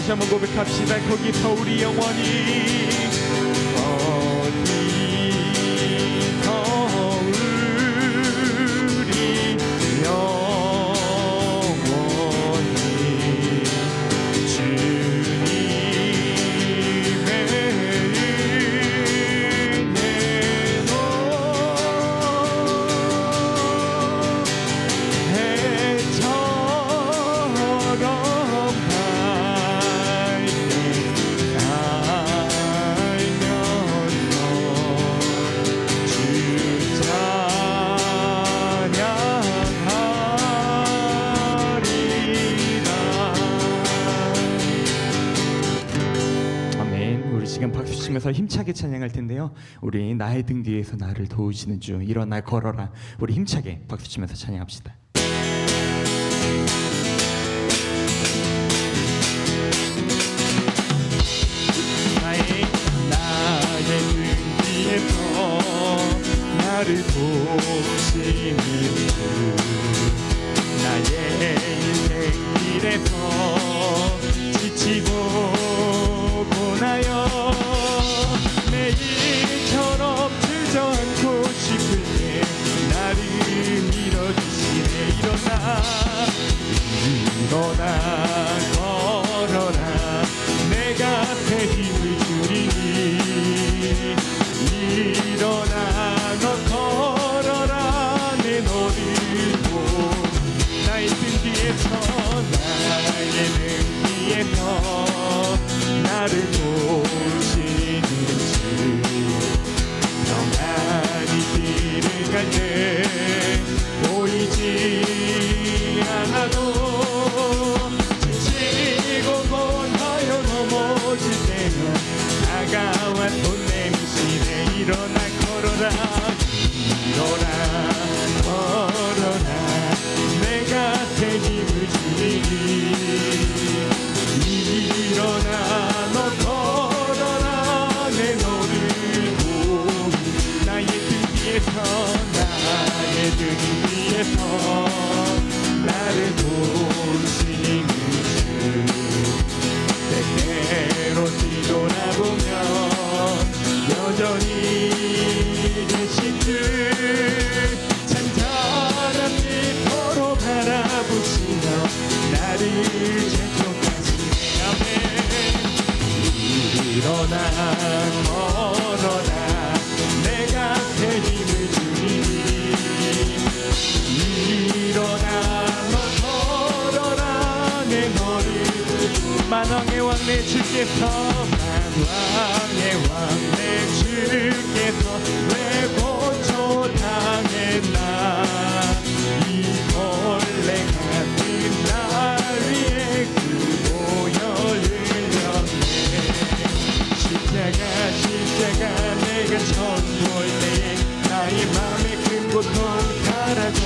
다시 한번 고백합시다. 거기서 우리 영원히 치면서 힘차게 찬양할 텐데요. 우리 나의 등 뒤에서 나를 도우시는 주 일어나 걸어라. 우리 힘차게 박수 치면서 찬양합시다. 나의 등 뒤에서 나를 도우시는 주 나의 인생 길에서 지치고 고나여 매일처럼 주저앉고 싶을 때 나를 밀어주시네. 일어나 걸어라. 내 곁에 힘을 주리니 일어나 너 걸어라. 내 너를 보 나의 등 뒤에서 나의 등 뒤에서 나를 도우시는 주 평안히 길을 갈 때 보이지 않아도 지치고 고나여 넘어질 때면 다가와 손 내미시네. 일어나 걸어라. 일어나 걸어라. 내 곁에 힘을 주리니 일어나 너 걸어라. 내 너를 보니 나의 등 뒤에서 나를 도우시는 주 때때로 뒤돌아보면 여전히 계신 주 잔잔한 미소로 바라보시며 나를 재촉하시네. 아멘. 일어나 걸어라. 내 곁에 힘을 주니 일어나 너 걸어라. 내 너를 만왕의 왕 내 주께서 만왕의 왕 내 주께서 왜 고초당했나. 이 벌레 같은 날 위에 그 보혈을 흘렸네. 십자가 내가 처음 볼 때 나의 맘의 큰 고통 사라져.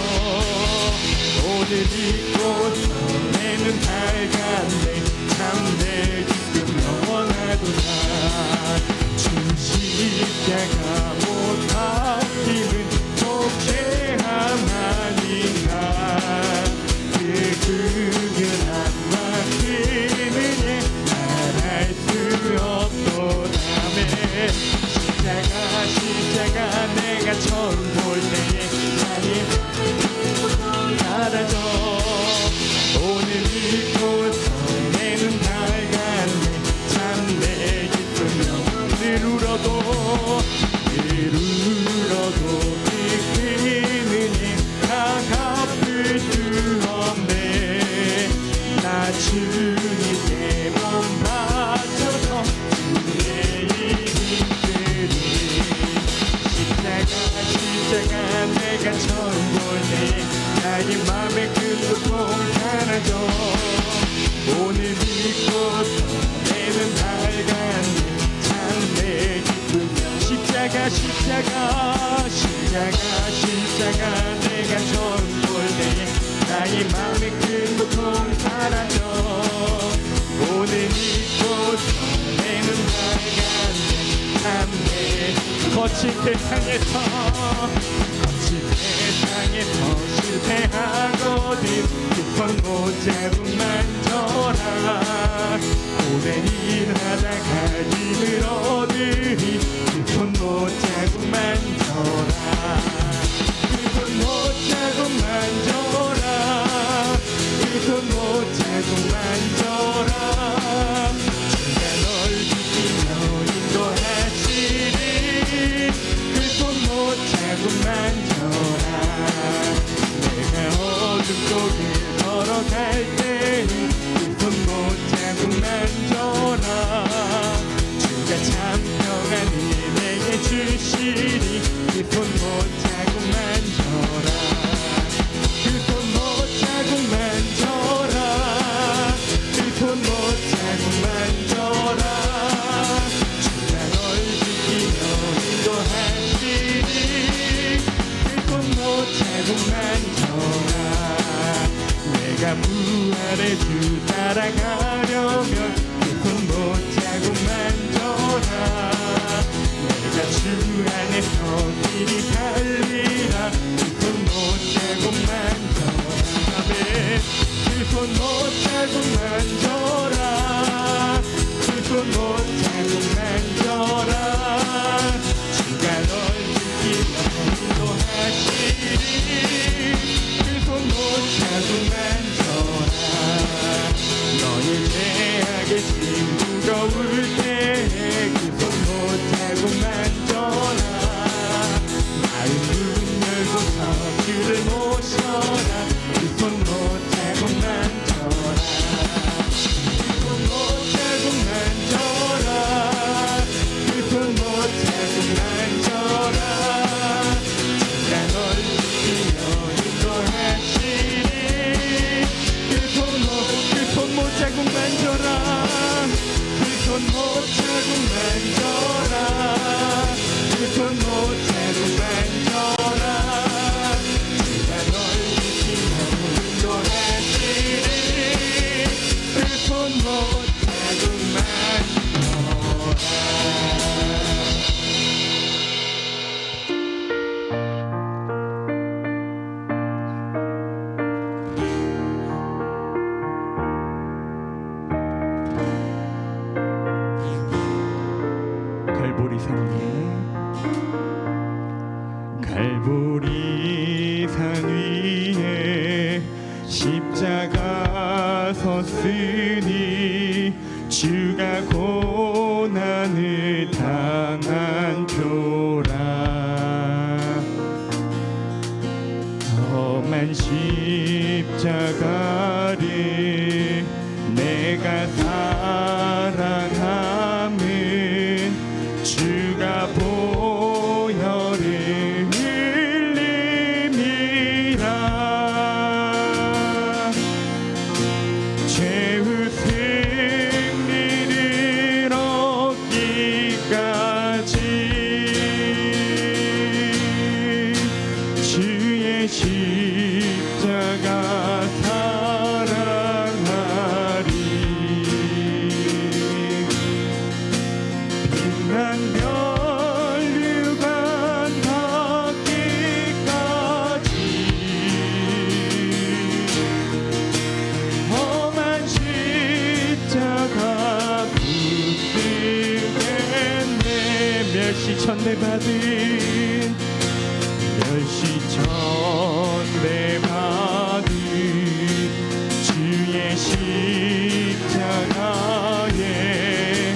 오늘 잊고 전에는 밝았네. 참 내 기쁨 영원하구나. 주 십자가 못 바뀌는 독재함 아닌가. 그 극연한 막히는 예 말할 수 없도다네. 십자가 내가 처음 볼 때에 나의 사라져. 오늘 잊고 전에는 밝았네. 참 내 기쁨 영원을 울어도 비키는 다 갚을 수 없네. 나 주님께 몸 바쳐서 주의 이름으로 십자가 내가 처음 볼 때 나의 맘의 큰 고통 사라져. 오늘 믿고 전에는 밝았네. 참 내 기쁨 십자가 내가 처음 볼 때 나의 맘의 큰 고통 사라져. 오늘 믿고 전에는 밝았네. 참 내 거친 세상에서 실패하거든. 두 번 못 잡은 만져라. 자국 만져라. 내가 부활의 주 따라가려면 그 손 못 자국 만져라. 내가 주 안에서 길이 달리라. 그 손 못 자국 만져라. 그 손 못 자국 만져라. 그 손 못 자국 만져라. 주가 널 지키며 인도하시리. 그 손 못 자국 만져라. 너의 죄악의 짐 무거울 때 그 손 못 자국 만져라. 마음 문 열고서 그를 모셔라. 그 손 못 자국 만져라. 그 손 못 자국 만져라. 그 손 못 자국 만져라. 주가 널 지키며 인도하시리. 그 손 못 자국 만져라. 그 손 못 자국 만져라. 그 손 못 자국 만져라. 주가 널 지키며 인도하시리. 그 손 못 자국 만져라. 갈보리 산 위에 십자가 섰으니 주가 고난을 당한 표라. 험한 십자가를 내가 사랑함은 주가 보혈을 흘림이라. 죄의 승리를 얻기까지 주의 십자가 사랑하리. 빛난 면류관 닿기까지 험한 십자가 붙들겠네. 멸시천대받은 주의 십자가에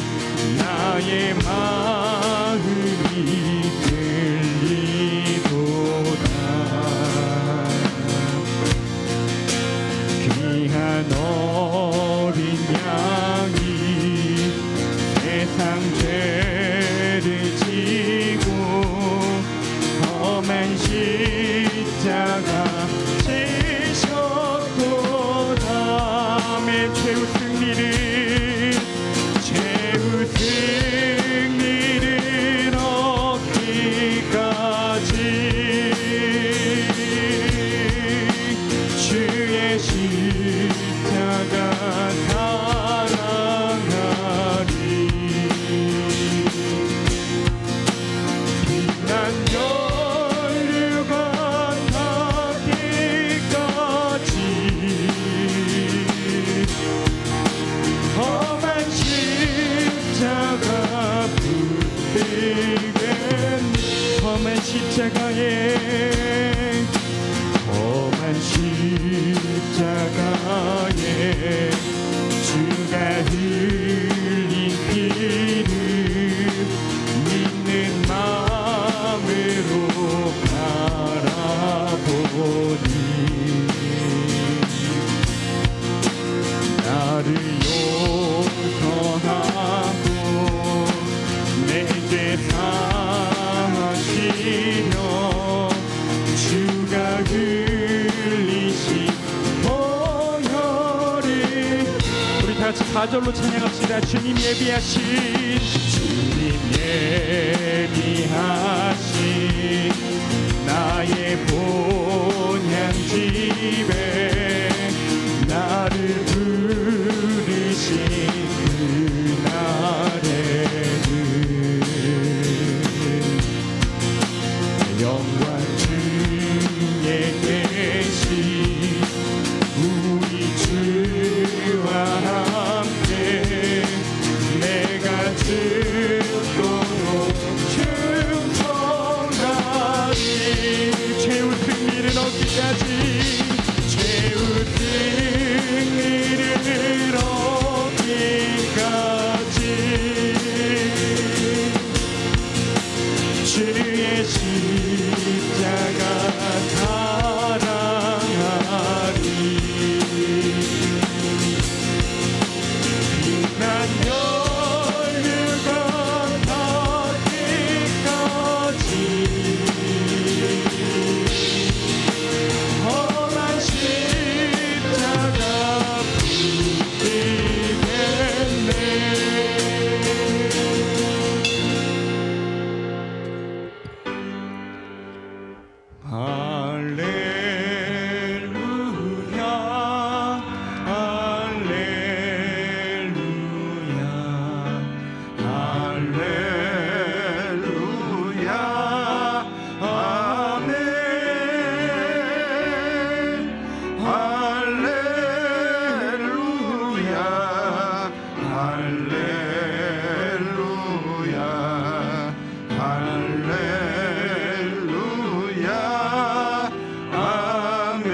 나의 마음이 들리도다. 귀한 어린 양이 세상 죄를 지고 험한 십자가 지셨도다. 내 죄의 승리를 얻기까지 주의 십자가 사랑하리. 빛난 면류관 닿기까지 험한 십자가 붙들겠네. 험한 십자가에 주가 흘린 피를 믿는 마음으로 바라보니 나를 용서하고 내게 사하시며 주가 흘리신 보혈을 우리 다같이 4절로 찬양합시다. 주님 예비하신 나의 보 죄우는 이름을 얻기까지 주의 십자가 사랑하리. 빛난 열류가 닿기까지 험한 십자가 붙이겠네. 할렐루야 할렐루야 할렐루야 아멘. 할렐루야 할렐루야 할렐루야 아멘.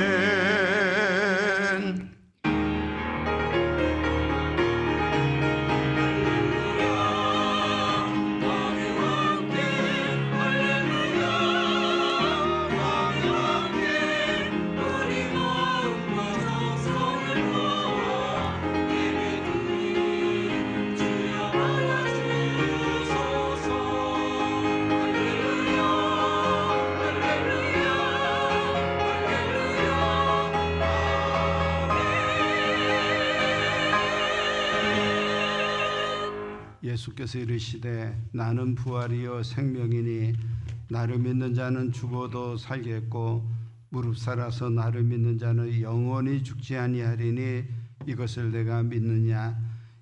예수께서 이르시되 나는 부활이요 생명이니 나를 믿는 자는 죽어도 살겠고 무릎 살아서 나를 믿는 자는 영원히 죽지 아니하리니 이것을 내가 믿느냐.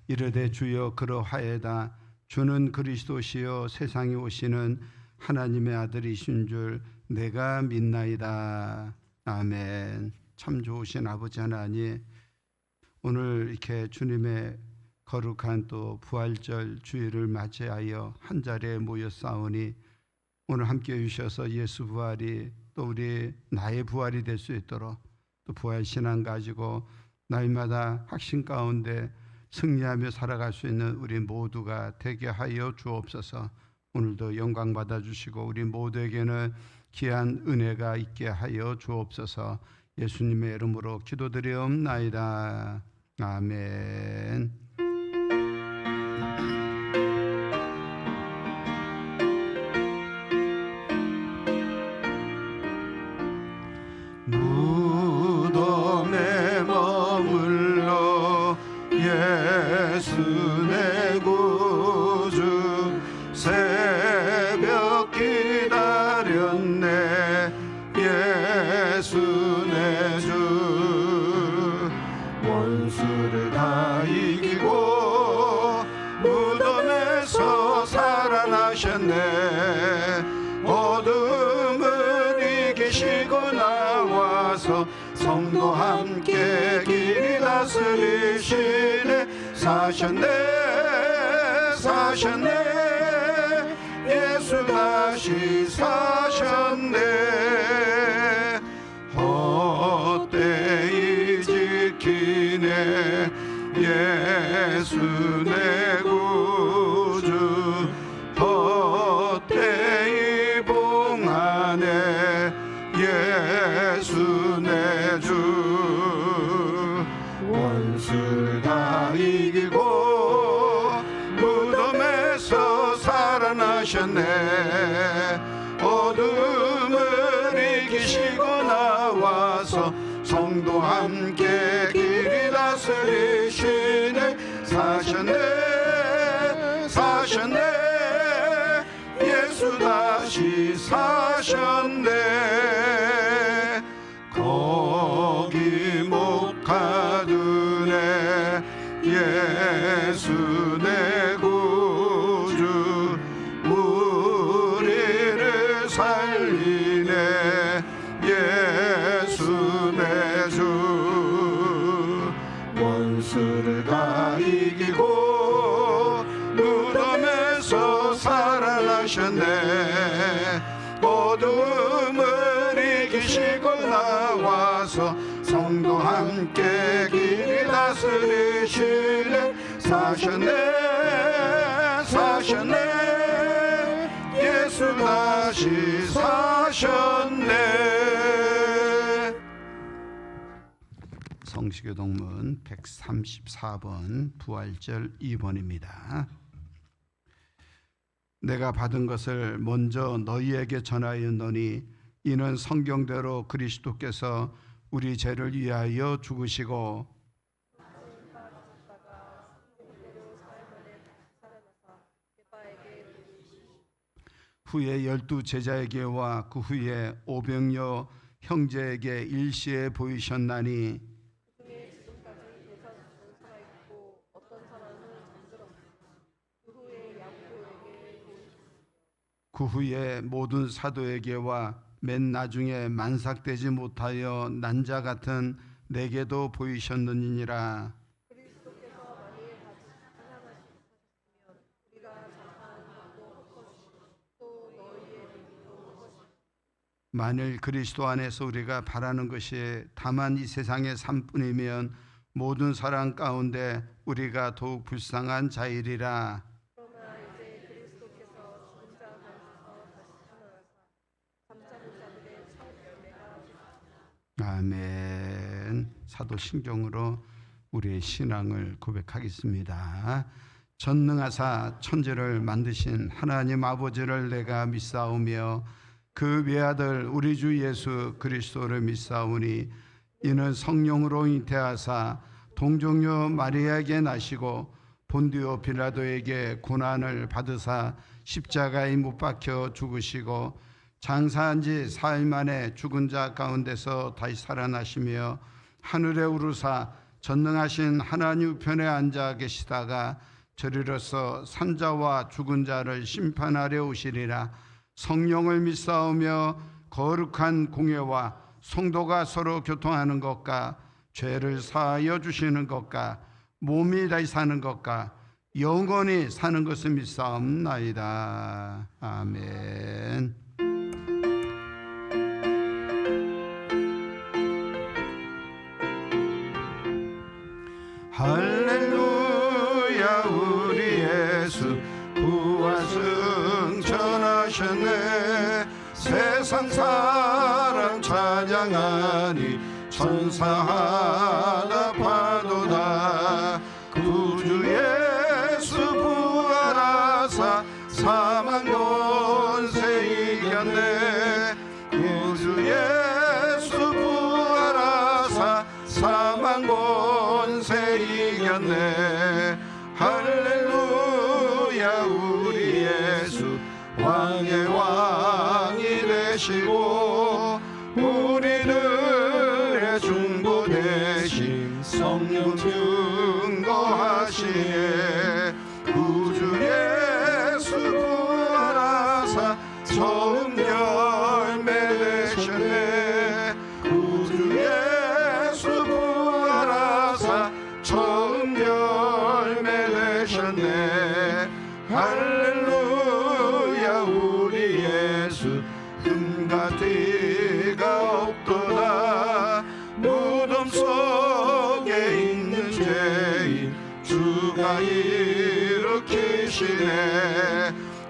이르되 주여 그러하에다. 주는 그리스도시요 세상에 오시는 하나님의 아들이신 줄 내가 믿나이다. 아멘. 참 좋으신 아버지 하나님, 오늘 이렇게 주님의 거룩한 또 부활절 주일을 맞이하여 한 자리에 모였사오니 오늘 함께해 주셔서 예수 부활이 또 우리 나의 부활이 될 수 있도록 또 부활 신앙 가지고 날마다 확신 가운데 승리하며 살아갈 수 있는 우리 모두가 되게 하여 주옵소서. 오늘도 영광 받아 주시고 우리 모두에게는 귀한 은혜가 있게 하여 주옵소서. 예수님의 이름으로 기도드리옵나이다. 아멘. 무덤에 머물러 예수 내 구주 새벽 기다렸네. 예수 내 주 원수를 다 이기고 무덤에서 살아나셨네. 어둠을 이기시고 나와서 성도 함께 길이 다스리시네. 사셨네 사셨네. 예수 다시 사셨네. 헛되이 지키네. 예수 내 구주 헛되이 봉하네. 예수 내 주 원수를 다 이기고 무덤에서 살아나셨네. 어둠을 이기시고 나와서 성도 함께 길이 다스리시네. 사셨네 사셨네. 예수 다시 사셨네. 거기 못 가두네. 예수 내 구주 우리를 살리네. 예수 내 주 원수를 다 이기고 무덤에서 살아나셨네. 어둠을 이기시고 나와 하셔서 성도 함께 길이 다스리시네. 사셨네 예수 다시 사셨네. 성시교동문 134번 부활절 2번입니다. 내가 받은 것을 먼저 너희에게 전하였노니 이는 성경대로 그리스도께서 우리 죄를 위하여 죽으시고 후에 12 제자에게와 그 후에 500여 형제에게 일시에 보이셨나니 그 후에 모든 사도에게와 맨 나중에 만삭되지 못하여 난 자 같은 내게도 보이셨느니라. 만일 그리스도 안에서 우리가 바라는 것이 다만 이 세상의 삶뿐이면 모든 사람 가운데 우리가 더욱 불쌍한 자이리라. 아멘. 사도신경으로 우리의 신앙을 고백하겠습니다. 전능하사 천지를 만드신 하나님 아버지를 내가 믿사오며 그 외아들 우리 주 예수 그리스도를 믿사오니 이는 성령으로 잉태하사 동정녀 마리아에게 나시고 본디오 빌라도에게 고난을 받으사 십자가에 못 박혀 죽으시고 장사한 지 사흘 만에 죽은 자 가운데서 다시 살아나시며 하늘에 오르사 전능하신 하나님 우편에 앉아 계시다가 저리로서 산자와 죽은 자를 심판하려 오시리라. 성령을 믿사오며 거룩한 공예와 성도가 서로 교통하는 것과 죄를 사하여 주시는 것과 몸이 다시 사는 것과 영원히 사는 것을 믿사옵나이다. 아멘. 할렐루야 우리 예수 부활 승천하셨네. 세상 사람 찬양하니 천사하다 파도다. 구주 예수 부활하사 사망 권세 이겼네. 구주 예수 부활하사 사망 권세 이겼네. 할렐루야 우리 예수 왕의 왕이 되시고 우리들의 중보 대신 성령 증거하시네. 구주 예수 부활하사 처음 열매 되셨네. 구주 예수 부활하사 처음 열매 되셨네. 할렐루야 우리 예수 흠과 티가 없도다. 무덤 속에 있는 죄인 주가 일으키시네.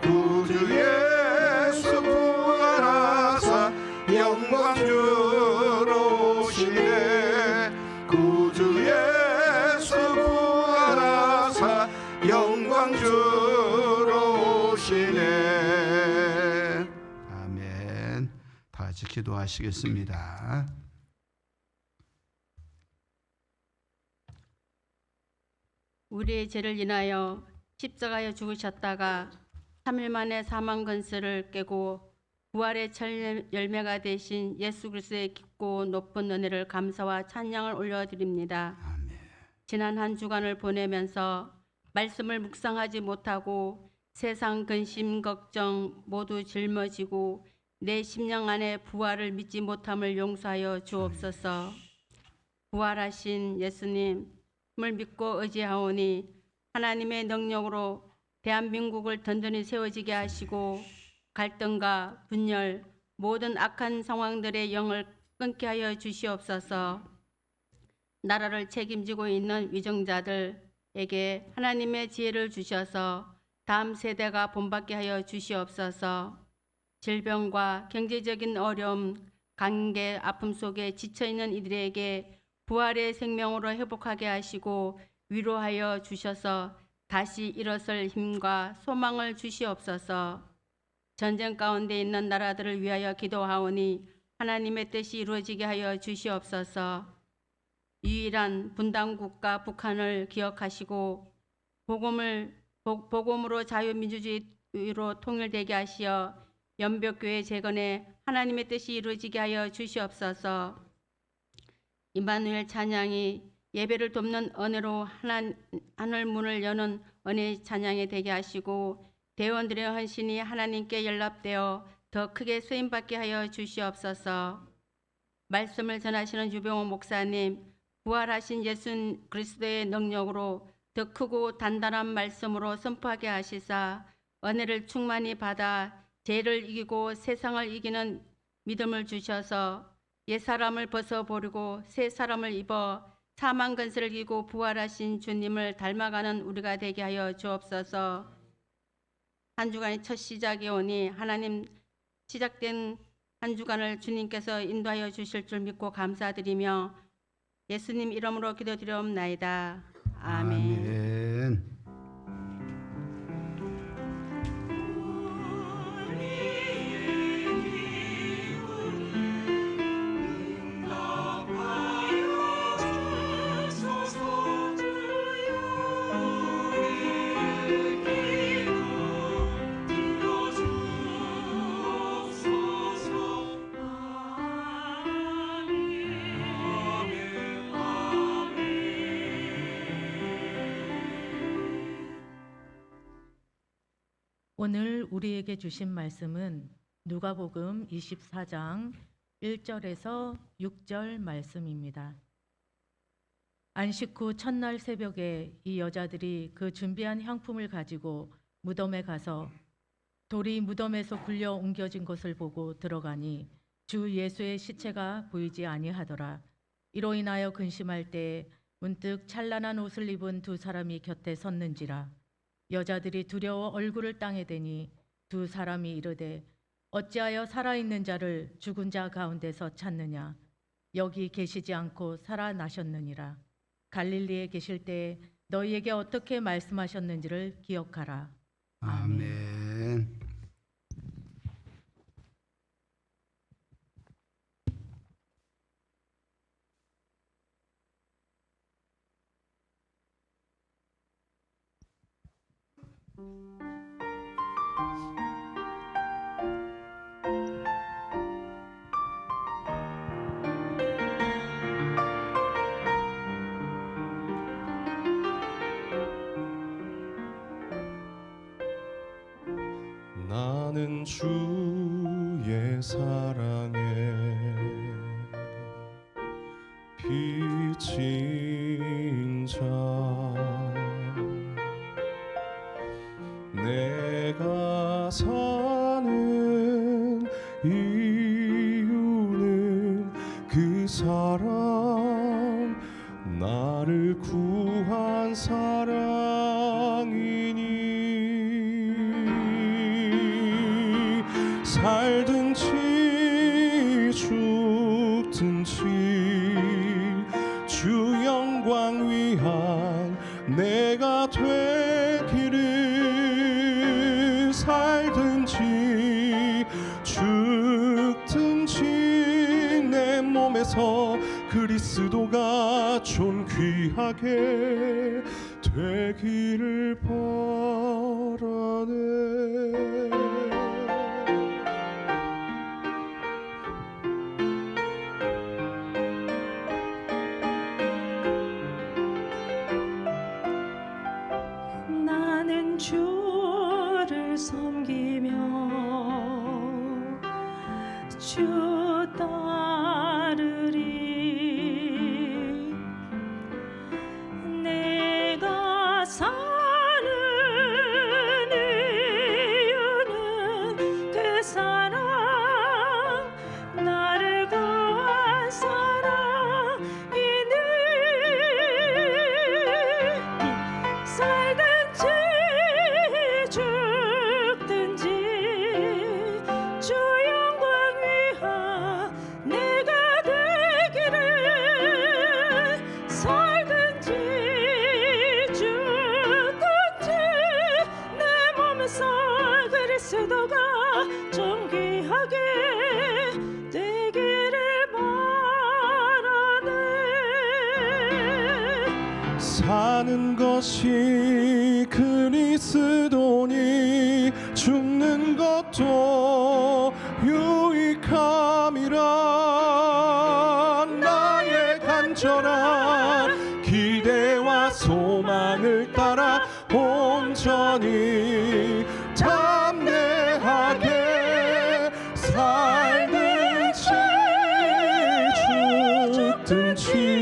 구주 예수 부활하사 영광 주러 오시네. 구주 예수 부활하사 영광 주러 오시네. 아멘. 다 같이 기도하시겠습니다. 우리의 죄를 인하여 십자가에 죽으셨다가 3일 만에 사망 근세를 깨고 부활의 첫 열매가 되신 예수 그리스도의 깊고 높은 은혜를 감사와 찬양을 올려드립니다. 아멘. 지난 한 주간을 보내면서 말씀을 묵상하지 못하고 세상 근심 걱정 모두 짊어지고 내 심령 안에 부활을 믿지 못함을 용서하여 주옵소서. 부활하신 예수님을 믿고 의지하오니 하나님의 능력으로 대한민국을 든든히 세워지게 하시고 갈등과 분열 모든 악한 상황들의 영을 끊게 하여 주시옵소서. 나라를 책임지고 있는 위정자들에게 하나님의 지혜를 주셔서 다음 세대가 본받게 하여 주시옵소서. 질병과 경제적인 어려움, 관계, 아픔 속에 지쳐있는 이들에게 부활의 생명으로 회복하게 하시고 위로하여 주셔서 다시 일어설 힘과 소망을 주시옵소서. 전쟁 가운데 있는 나라들을 위하여 기도하오니 하나님의 뜻이 이루어지게 하여 주시옵소서. 유일한 분단 국가 북한을 기억하시고 복음으로 자유민주주의로 통일되게 하시어 연벽교회 재건에 하나님의 뜻이 이루어지게 하여 주시옵소서. 임마누엘 찬양이 예배를 돕는 은혜로 하늘 문을 여는 은혜 찬양이 되게 하시고 대원들의 헌신이 하나님께 연락되어 더 크게 쓰임받게 하여 주시옵소서. 말씀을 전하시는 유병호 목사님, 부활하신 예수 그리스도의 능력으로 더 크고 단단한 말씀으로 선포하게 하시사 은혜를 충만히 받아 죄를 이기고 세상을 이기는 믿음을 주셔서 옛사람을 벗어버리고 새 사람을 입어 사망 근세를 이기고 부활하신 주님을 닮아가는 우리가 되게 하여 주옵소서. 한 주간의 첫 시작이 오니 하나님 시작된 한 주간을 주님께서 인도하여 주실 줄 믿고 감사드리며 예수님 이름으로 기도드리옵나이다. 아멘. 아멘. 오늘 우리에게 주신 말씀은 누가복음 24장 1절에서 6절 말씀입니다. 안식 후 첫날 새벽에 이 여자들이 그 준비한 향품을 가지고 무덤에 가서 돌이 무덤에서 굴려 옮겨진 것을 보고 들어가니 주 예수의 시체가 보이지 아니하더라. 이로 인하여 근심할 때에 문득 찬란한 옷을 입은 두 사람이 곁에 섰는지라. 여자들이 두려워 얼굴을 땅에 대니 두 사람이 이르되 어찌하여 살아있는 자를 죽은 자 가운데서 찾느냐. 여기 계시지 않고 살아나셨느니라. 갈릴리에 계실 때에 너희에게 어떻게 말씀하셨는지를 기억하라. 아멘. 나는 주의 사랑에 비친 자 내가 사는 이유는 그 사랑 나를 구한 사랑이니 살든지 죽든지 주 영광 위한 내가 되기를 살든지 죽든지 내 몸에서 그리스도가 존귀하게 되기를 바라네. 나는 주를 섬기며 주 따르리. 내가 사는 이유는 그 사랑 나를 구한 사는 것이 그리스도니 죽는 것도 유익함이라. 나의 간절한 기대와 소망을 따라 온전히 담대하게 살든지 죽든지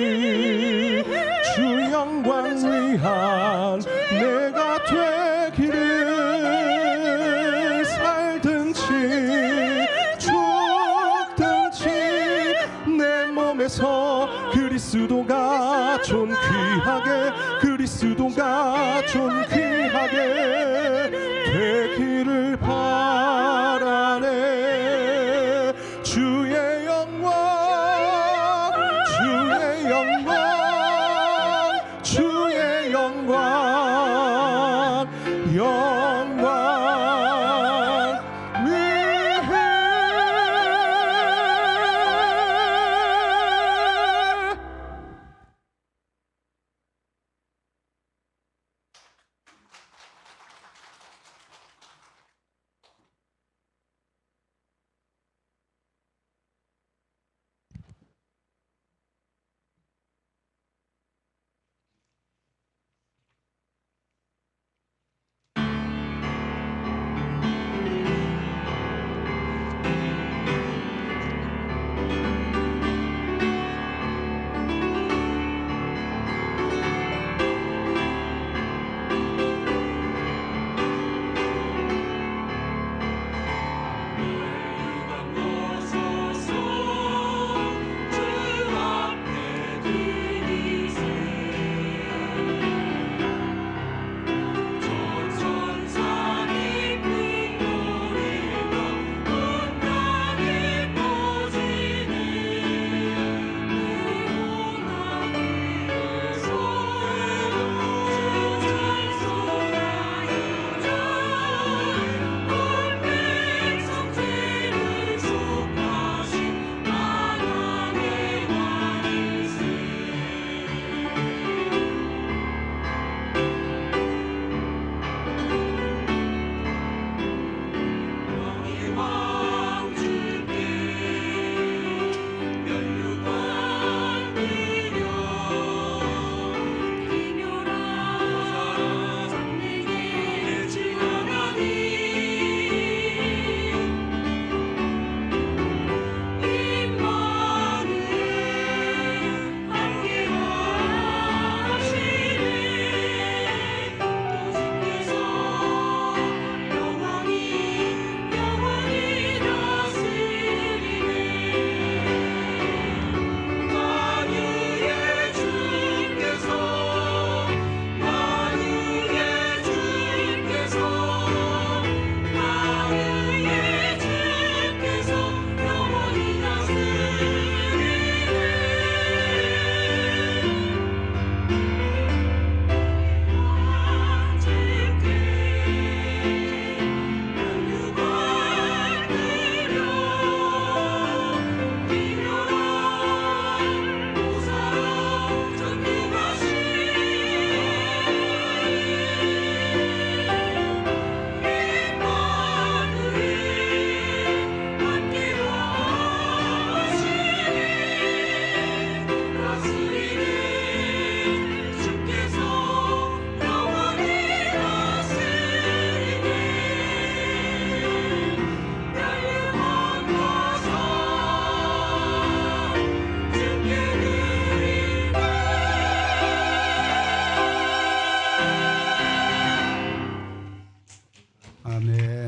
주 영광 위한 내가 되기를. 살든지 죽든지 내 몸에서 그리스도가 존귀하게, 그리스도가 존귀하게 되기를 바라네. 주의 영광, 주의 영광, 주의 영광, 영광 위해.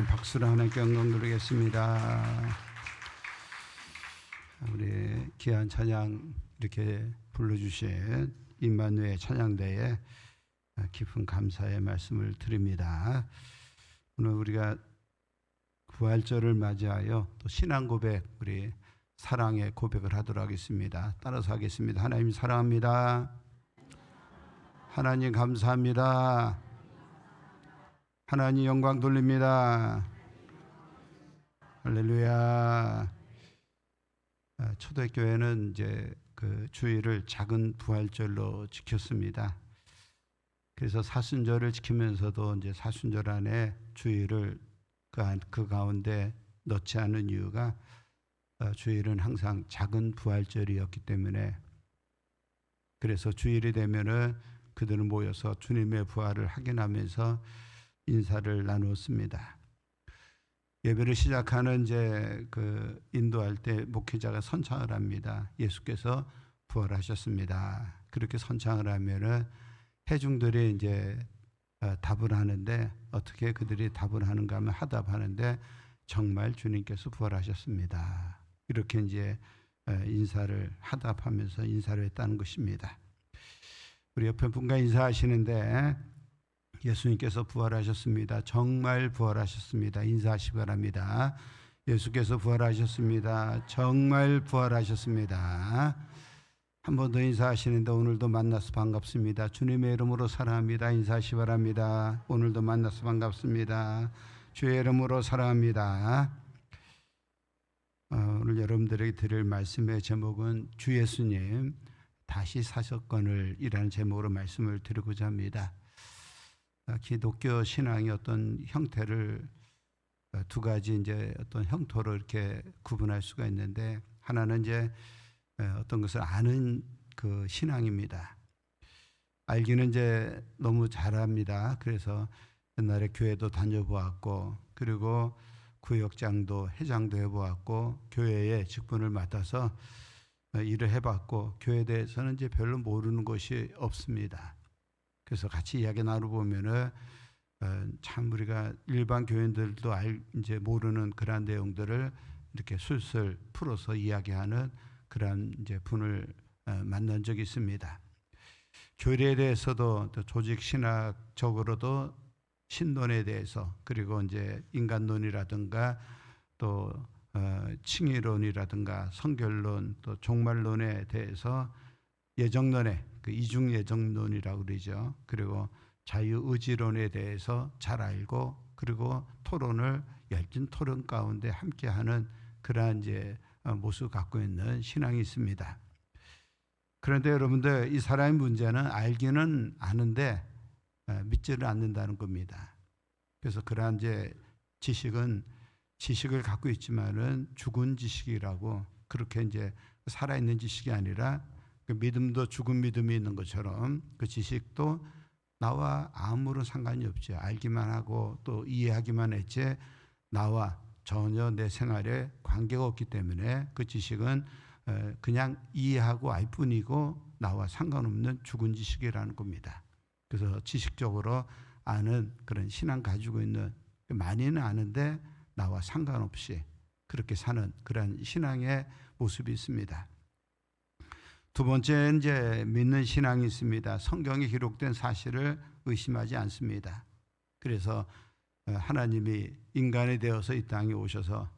박수로 하나님께 영광 드리겠습니다. 우리 귀한 찬양 이렇게 불러주신 임마누엘 찬양대에 깊은 감사의 말씀을 드립니다. 오늘 우리가 부활절을 맞이하여 또 신앙 고백, 우리 사랑의 고백을 하도록 하겠습니다. 따라서 하겠습니다. 하나님 사랑합니다. 하나님 감사합니다. 하나님 영광 돌립니다. 할렐루야. 초대교회는 이제 그 주일을 작은 부활절로 지켰습니다. 그래서 사순절을 지키면서도 이제 사순절 안에 주일을 그 가운데 넣지 않은 이유가 주일은 항상 작은 부활절이었기 때문에, 그래서 주일이 되면은 그들은 모여서 주님의 부활을 확인하면서 인사를 나누었습니다. 예배를 시작하는 이제 그 인도할 때 목회자가 선창을 합니다. 예수께서 부활하셨습니다. 그렇게 선창을 하면은 회중들이 이제 답을 하는데, 어떻게 그들이 답을 하는가 하면 화답하는데 정말 주님께서 부활하셨습니다. 이렇게 이제 인사를 화답하면서 인사를 했다는 것입니다. 우리 옆에 분과 인사하시는데 예수님께서 부활하셨습니다. 정말 부활하셨습니다. 인사하시기 바랍니다. 예수께서 부활하셨습니다. 정말 부활하셨습니다. 한 번 더 인사하시는데 오늘도 만나서 반갑습니다. 주님의 이름으로 사랑합니다. 인사하시기 바랍니다. 오늘도 만나서 반갑습니다. 주의 이름으로 사랑합니다. 오늘 여러분들에게 드릴 말씀의 제목은 주 예수님 다시 사셨거늘 이라는 제목으로 말씀을 드리고자 합니다. 기독교 신앙의 어떤 형태를 두 가지 이제 어떤 형태로 이렇게 구분할 수가 있는데, 하나는 이제 어떤 것을 아는 그 신앙입니다. 알기는 이제 너무 잘합니다. 그래서 옛날에 교회도 다녀보았고, 그리고 구역장도 회장도 해보았고, 교회의 직분을 맡아서 일을 해봤고, 교회에 대해서는 이제 별로 모르는 것이 없습니다. 그래서 같이 이야기 나눠보면은 참 우리가 일반 교인들도 이제 모르는 그러한 내용들을 이렇게 술술 풀어서 이야기하는 그러한 이제 분을 만난 적이 있습니다. 교리에 대해서도 또 조직 신학적으로도 신론에 대해서, 그리고 이제 인간론이라든가 또 칭의론이라든가 성결론, 또 종말론에 대해서 예정론에 그 이중 예정론이라고 그러죠. 그리고 자유의지론에 대해서 잘 알고, 그리고 토론을 열띤 토론 가운데 함께하는 그러한 이제 모습을 갖고 있는 신앙이 있습니다. 그런데 여러분들, 이 사람의 문제는 알기는 아는데 믿지를 않는다는 겁니다. 그래서 그러한 이제 지식을 갖고 있지만은 죽은 지식이라고, 그렇게 이제 살아있는 지식이 아니라 그 믿음도 죽은 믿음이 있는 것처럼 그 지식도 나와 아무런 상관이 없죠. 알기만 하고 또 이해하기만 했지 나와 전혀 내 생활에 관계가 없기 때문에 그 지식은 그냥 이해하고 알 뿐이고 나와 상관없는 죽은 지식이라는 겁니다. 그래서 지식적으로 아는 그런 신앙 가지고 있는, 많이는 아는데 나와 상관없이 그렇게 사는 그런 신앙의 모습이 있습니다. 두 번째, 이제 믿는 신앙이 있습니다. 성경에 기록된 사실을 의심하지 않습니다. 그래서 하나님이 인간이 되어서 이 땅에 오셔서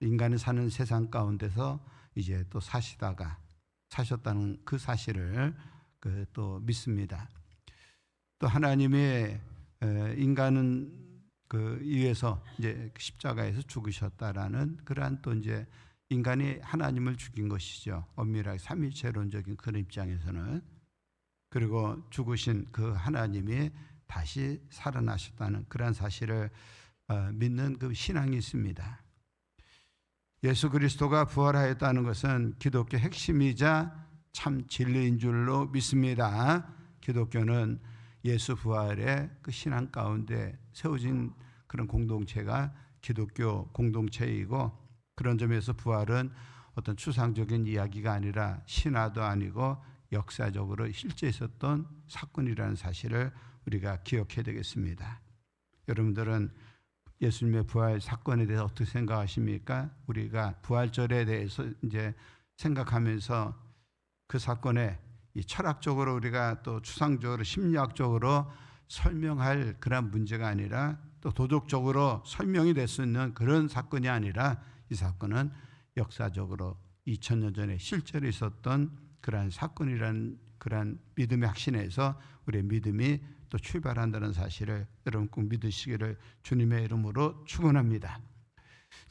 인간이 사는 세상 가운데서 이제 또 사셨다는 그 사실을 또 믿습니다. 또 하나님이 인간은 그 위해서 이제 십자가에서 죽으셨다라는 그러한 또 이제 인간이 하나님을 죽인 것이죠. 엄밀하게 삼위체론적인 그런 입장에서는. 그리고 죽으신 그 하나님이 다시 살아나셨다는 그러한 사실을 믿는 그 신앙이 있습니다. 예수 그리스도가 부활하였다는 것은 기독교 핵심이자 참 진리인 줄로 믿습니다. 기독교는 예수 부활의 그 신앙 가운데 세워진 그런 공동체가 기독교 공동체이고, 그런 점에서 부활은 어떤 추상적인 이야기가 아니라 신화도 아니고 역사적으로 실제 있었던 사건이라는 사실을 우리가 기억해야 되겠습니다. 여러분들은 예수님의 부활 사건에 대해서 어떻게 생각하십니까? 우리가 부활절에 대해서 이제 생각하면서 그 사건에 이 철학적으로 우리가 또 추상적으로 심리학적으로 설명할 그런 문제가 아니라, 또 도덕적으로 설명이 될 수 있는 그런 사건이 아니라, 이 사건은 역사적으로 2000년 전에 실제로 있었던 그러한 사건이라는 그러한 믿음의 확신에서 우리의 믿음이 또 출발한다는 사실을 여러분 꼭 믿으시기를 주님의 이름으로 축원합니다.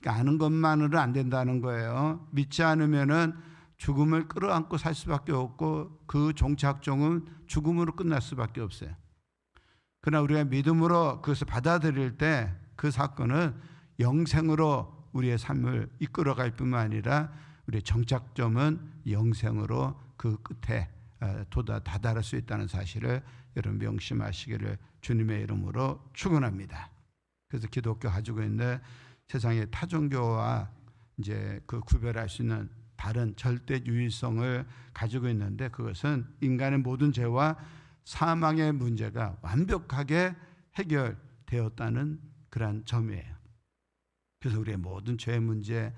그러니까 아는 것만으로는 안 된다는 거예요. 믿지 않으면은 죽음을 끌어안고 살 수밖에 없고, 그 종착종은 죽음으로 끝날 수밖에 없어요. 그러나 우리가 믿음으로 그것을 받아들일 때 그 사건은 영생으로 우리의 삶을 이끌어갈 뿐만 아니라 우리의 정착점은 영생으로 그 끝에 다다를 수 있다는 사실을 여러분 명심하시기를 주님의 이름으로 축원합니다. 그래서 기독교 가지고 있는 세상의 타종교와 이제 그 구별할 수 있는 다른 절대 유일성을 가지고 있는데, 그것은 인간의 모든 죄와 사망의 문제가 완벽하게 해결되었다는 그러한 점이에요. 그래서 우리의 모든 죄의 문제,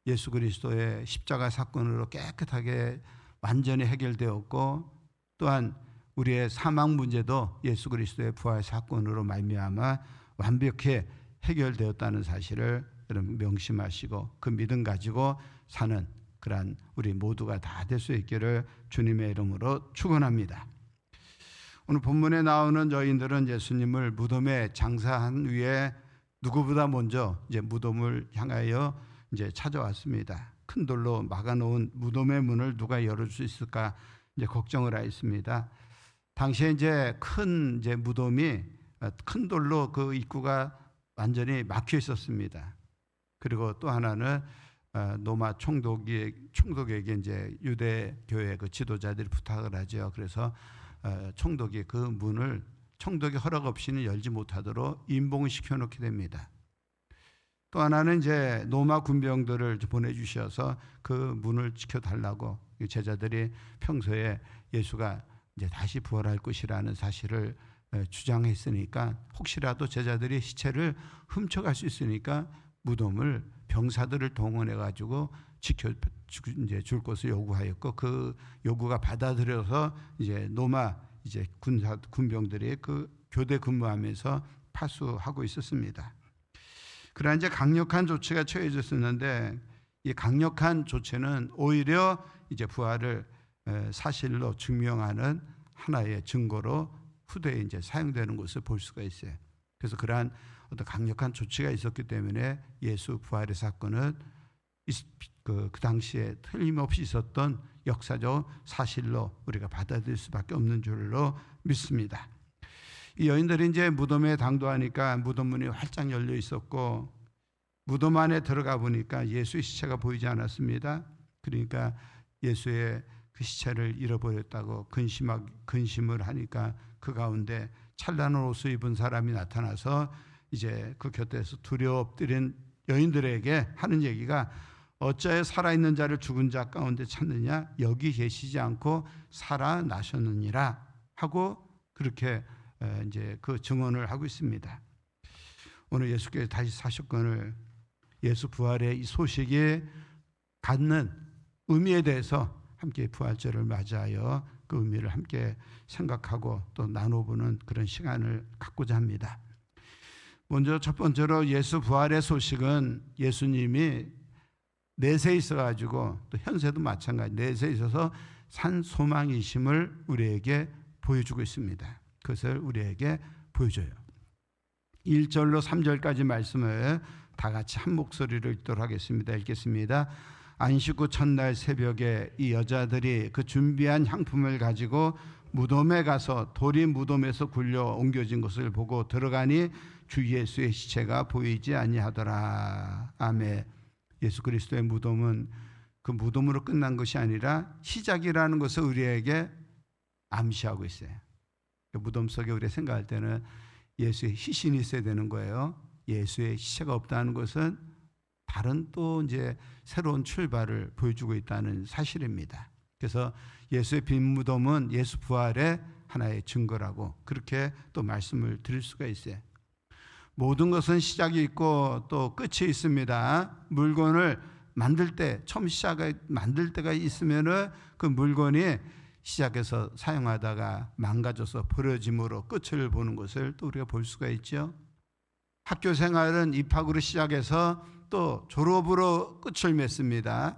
예수 그리스도의 십자가 사건으로 깨끗하게 완전히 해결되었고, 또한 우리의 사망 문제도 예수 그리스도의 부활 사건으로 말미암아 완벽히 해결되었다는 사실을 여러분 명심하시고 그 믿음 가지고 사는 그러한 우리 모두가 다 될 수 있기를 주님의 이름으로 축원합니다. 오늘 본문에 나오는 여인들은 예수님을 무덤에 장사한 후에 누구보다 먼저 이제 무덤을 향하여 이제 찾아왔습니다. 큰 돌로 막아놓은 무덤의 문을 누가 열어줄 수 있을까 이제 걱정을 하였습니다. 당시에 이제 큰 이제 무덤이 큰 돌로 그 입구가 완전히 막혀 있었습니다. 그리고 또 하나는 노마 총독에게 이제 유대 교회 그 지도자들이 부탁을 하죠. 그래서 총독이 그 문을 총독의 허락 없이는 열지 못하도록 임봉을 시켜놓게 됩니다. 또 하나는 이제 로마 군병들을 보내주셔서 그 문을 지켜달라고, 제자들이 평소에 예수가 이제 다시 부활할 것이라는 사실을 주장했으니까 혹시라도 제자들이 시체를 훔쳐갈 수 있으니까 무덤을 병사들을 동원해 가지고 지켜 이제 줄 것을 요구하였고, 그 요구가 받아들여서 이제 로마 이제 군병들이 그 교대 근무하면서 파수하고 있었습니다. 그러나 이제 강력한 조치가 처해졌었는데, 이 강력한 조치는 오히려 이제 부활을 사실로 증명하는 하나의 증거로 후대에 이제 사용되는 것을 볼 수가 있어요. 그래서 그러한 어떤 강력한 조치가 있었기 때문에 예수 부활의 사건은 그 당시에 틀림없이 있었던 역사적 사실로 우리가 받아들일 수밖에 없는 줄로 믿습니다. 이 여인들이 이제 무덤에 당도하니까 무덤 문이 활짝 열려 있었고, 무덤 안에 들어가 보니까 예수의 시체가 보이지 않았습니다. 그러니까 예수의 그 시체를 잃어버렸다고 근심을 하니까 그 가운데 찬란한 옷을 입은 사람이 나타나서 이제 그 곁에서 두려워 엎드린 여인들에게 하는 얘기가, 어찌하여 살아있는 자를 죽은 자 가운데 찾느냐, 여기 계시지 않고 살아나셨느니라 하고 그렇게 이제 그 증언을 하고 있습니다. 오늘 예수께서 다시 사셨건을, 예수 부활의 이 소식이 갖는 의미에 대해서 함께 부활절을 맞이하여 그 의미를 함께 생각하고 또 나눠보는 그런 시간을 갖고자 합니다. 먼저 첫 번째로 예수 부활의 소식은 예수님이 내세에 있어가지고, 또 현세도 마찬가지 내세에 있어서 산 소망이심을 우리에게 보여주고 있습니다. 그것을 우리에게 보여줘요. 1절로 3절까지 말씀을 다 같이 한 목소리로 읽도록 하겠습니다. 읽겠습니다. 안식 후 첫날 새벽에 이 여자들이 그 준비한 향품을 가지고 무덤에 가서 돌이 무덤에서 굴려 옮겨진 것을 보고 들어가니 주 예수의 시체가 보이지 아니하더라. 아멘. 예수 그리스도의 무덤은 그 무덤으로 끝난 것이 아니라 시작이라는 것을 우리에게 암시하고 있어요. 무덤 속에 우리가 생각할 때는 예수의 희신이 있어야 되는 거예요. 예수의 시체가 없다는 것은 다른 또 이제 새로운 출발을 보여주고 있다는 사실입니다. 그래서 예수의 빈 무덤은 예수 부활의 하나의 증거라고 그렇게 또 말씀을 드릴 수가 있어요. 모든 것은 시작이 있고 또 끝이 있습니다. 물건을 만들 때, 처음 시작을 만들 때가 있으면은 그 물건이 시작해서 사용하다가 망가져서 버려짐으로 끝을 보는 것을 또 우리가 볼 수가 있죠. 학교 생활은 입학으로 시작해서 또 졸업으로 끝을 맺습니다.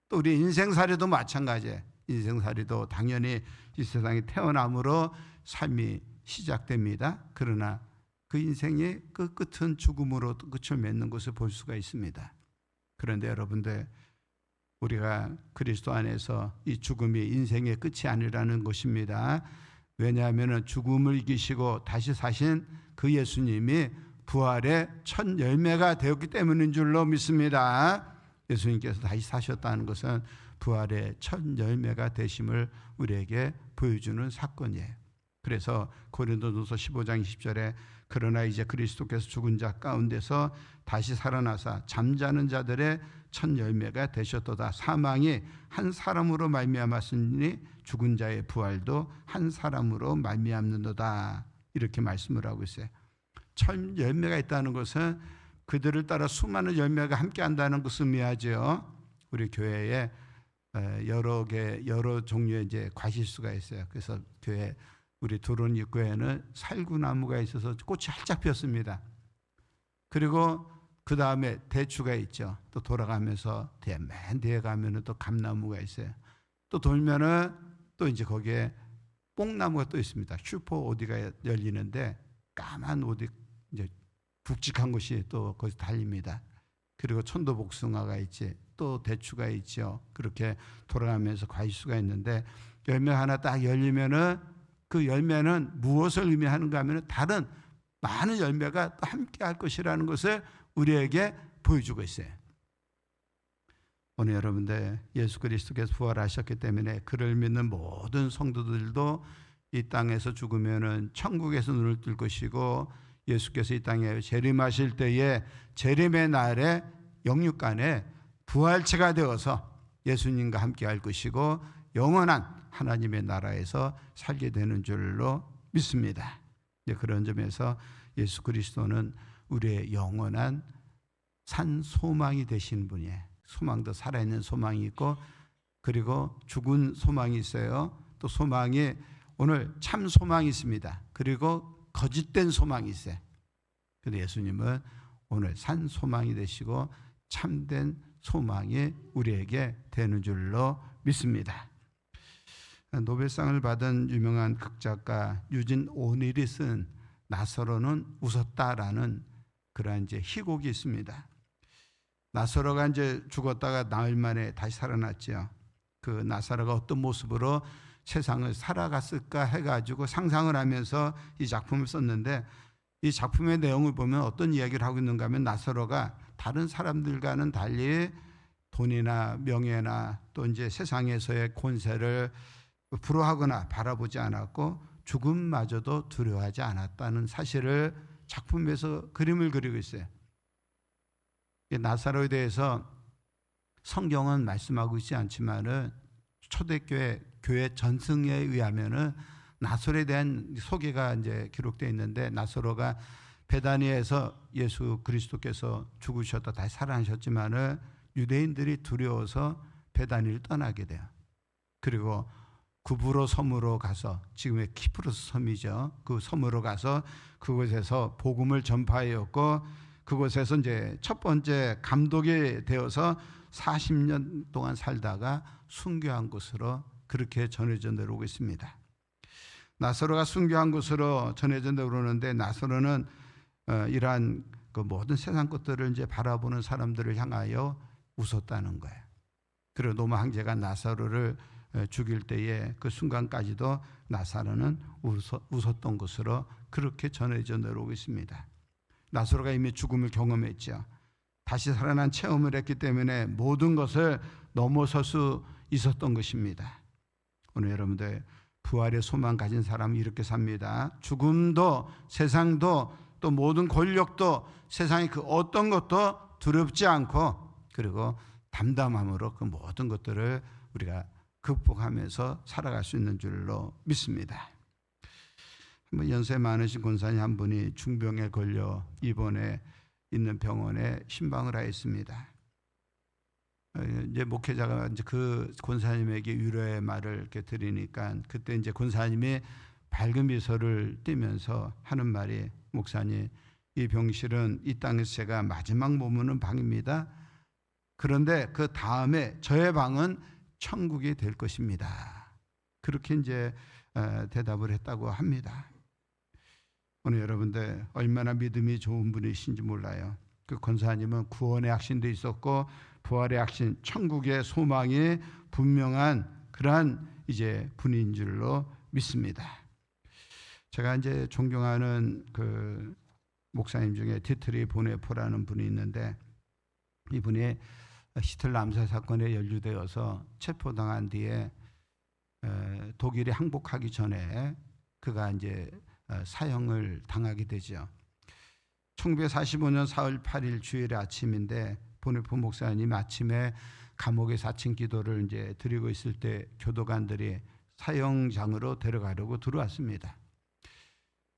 또 우리 인생살이도 마찬가지예요. 인생살이도 당연히 이 세상에 태어남으로 삶이 시작됩니다. 그러나 그 인생의 그 끝은 죽음으로 끝을 맺는 것을 볼 수가 있습니다. 그런데 여러분들, 우리가 그리스도 안에서 이 죽음이 인생의 끝이 아니라는 것입니다. 왜냐하면 죽음을 이기시고 다시 사신 그 예수님이 부활의 첫 열매가 되었기 때문인 줄로 믿습니다. 예수님께서 다시 사셨다는 것은 부활의 첫 열매가 되심을 우리에게 보여주는 사건이에요. 그래서 고린도전서 15장 20절에 그러나 이제 그리스도께서 죽은 자 가운데서 다시 살아나사 잠자는 자들의 첫 열매가 되셨도다. 사망이 한 사람으로 말미암았으니 죽은 자의 부활도 한 사람으로 말미암는도다. 이렇게 말씀을 하고 있어요. 첫 열매가 있다는 것은 그들을 따라 수많은 열매가 함께한다는 것을 의미하죠. 우리 교회에 여러 종류의 이제 과실수가 있어요. 그래서 교회 우리 도론 입구에는 살구나무가 있어서 꽃이 활짝 피었습니다. 그리고 그 다음에 대추가 있죠. 또 돌아가면서 맨 뒤에 가면은 또 감나무가 있어요. 또 돌면은 또 이제 거기에 뽕나무가 또 있습니다. 슈퍼 오디가 열리는데 까만 오디 이제 굵직한 것이 또 거기서 달립니다. 그리고 천도복숭아가 있지, 또 대추가 있죠. 그렇게 돌아가면서 과실수가 있는데 열매 하나 딱 열리면은 그 열매는 무엇을 의미하는가 하면은 다른 많은 열매가 또 함께 할 것이라는 것을 우리에게 보여주고 있어요. 오늘 여러분들 예수 그리스도께서 부활하셨기 때문에 그를 믿는 모든 성도들도 이 땅에서 죽으면은 천국에서 눈을 뜰 것이고 예수께서 이 땅에 재림하실 때에 재림의 날에 영육간에 부활체가 되어서 예수님과 함께 할 것이고 영원한 하나님의 나라에서 살게 되는 줄로 믿습니다. 그런 점에서 예수 그리스도는 우리의 영원한 산 소망이 되신 분이에요. 소망도 살아있는 소망이 있고 그리고 죽은 소망이 있어요. 또 소망이 오늘 참 소망이 있습니다. 그리고 거짓된 소망이 있어요. 그런데 예수님은 오늘 산 소망이 되시고 참된 소망이 우리에게 되는 줄로 믿습니다. 노벨상을 받은 유명한 극작가 유진 오닐이 쓴 나사로는 웃었다라는 그러한 이제 희곡이 있습니다. 나사로가 이제 죽었다가 나흘 만에 다시 살아났죠. 그 나사로가 어떤 모습으로 세상을 살아갔을까 해가지고 상상을 하면서 이 작품을 썼는데 이 작품의 내용을 보면 어떤 이야기를 하고 있는가 하면 나사로가 다른 사람들과는 달리 돈이나 명예나 또 이제 세상에서의 권세를 부러워하거나 바라보지 않았고 죽음마저도 두려워하지 않았다는 사실을 작품에서 그림을 그리고 있어요. 나사로에 대해서 성경은 말씀하고 있지 않지만은 초대교회 교회 전승에 의하면은 나사로에 대한 소개가 이제 기록되어 있는데 나사로가 베다니에서 예수 그리스도께서 죽으셨다 다시 살아나셨지만은 유대인들이 두려워서 베다니를 떠나게 돼요. 그리고 구브로 섬으로 가서 지금의 키프로스 섬이죠. 그 섬으로 가서 그곳에서 복음을 전파하였고 그곳에서 이제 첫 번째 감독이 되어서 40년 동안 살다가 순교한 곳으로 그렇게 전해져 내려오고 있습니다. 나사로가 순교한 곳으로 전해져 내려오는데 나사로는 이러한 그 모든 세상 것들을 이제 바라보는 사람들을 향하여 웃었다는 거예요. 그리고 로마 황제가 나사로를 죽일 때에 그 순간까지도 나사로는 웃었던 것으로 그렇게 전해져 내려오고 있습니다. 나사로가 이미 죽음을 경험했죠. 다시 살아난 체험을 했기 때문에 모든 것을 넘어설 수 있었던 것입니다. 오늘 여러분들 부활의 소망 가진 사람은 이렇게 삽니다. 죽음도 세상도 또 모든 권력도 세상의 그 어떤 것도 두렵지 않고 그리고 담담함으로 그 모든 것들을 우리가 극복하면서 살아갈 수 있는 줄로 믿습니다. 한번 연세 많으신 권사님 한 분이 중병에 걸려 입원해 있는 병원에 신방을 하였습니다. 이제 목회자가 이제 그 권사님에게 위로의 말을 이렇게 드리니까 그때 이제 권사님이 밝은 미소를 띠면서 하는 말이 목사님 이 병실은 이 땅에서 제가 마지막 머무는 방입니다. 그런데 그 다음에 저의 방은 천국이 될 것입니다. 그렇게 이제 대답을 했다고 합니다. 오늘 여러분들 얼마나 믿음이 좋은 분이신지 몰라요. 그 권사님은 구원의 확신도 있었고 부활의 확신, 천국의 소망이 분명한 그러한 이제 분인 줄로 믿습니다. 제가 이제 존경하는 그 목사님 중에 디트리 보네포라는 분이 있는데, 이분이 히틀러 암살 사건에 연루되어서 체포당한 뒤에 독일이 항복하기 전에 그가 이제 사형을 당하게 되죠. 1945년 4월 8일 주일의 아침인데, 보네포 목사님 아침에 감옥에서 아침 기도를 이제 드리고 있을 때 교도관들이 사형장으로 데려가려고 들어왔습니다.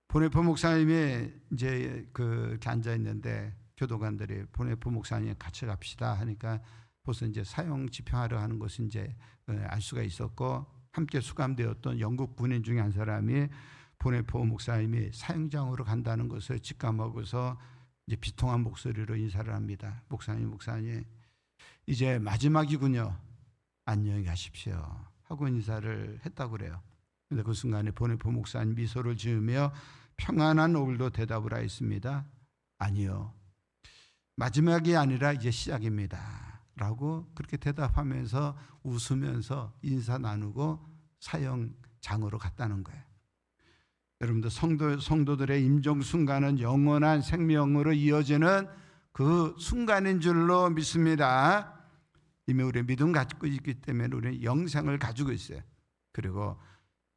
보네포 목사님이 이제 이렇게 앉아 있는데 교도관들이 보네포 목사님 같이 갑시다 하니까 벌써 이제 사형 집행하려 하는 것을 이제 알 수가 있었고, 함께 수감되었던 영국 군인 중에 한 사람이 보네포 목사님이 사형장으로 간다는 것을 직감하고서 이제 비통한 목소리로 인사를 합니다. 목사님, 이제 마지막이군요. 안녕히 가십시오 하고 인사를 했다고 그래요. 그런데 그 순간에 보네포 목사님 미소를 지으며 평안한 얼굴로 대답을 하였습니다. 아니요, 마지막이 아니라 이제 시작입니다 라고 그렇게 대답하면서 웃으면서 인사 나누고 사형장으로 갔다는 거예요. 여러분들, 성도들의 임종 순간은 영원한 생명으로 이어지는 그 순간인 줄로 믿습니다. 이미 우리 믿음 가지고 있기 때문에 우리는 영생을 가지고 있어요. 그리고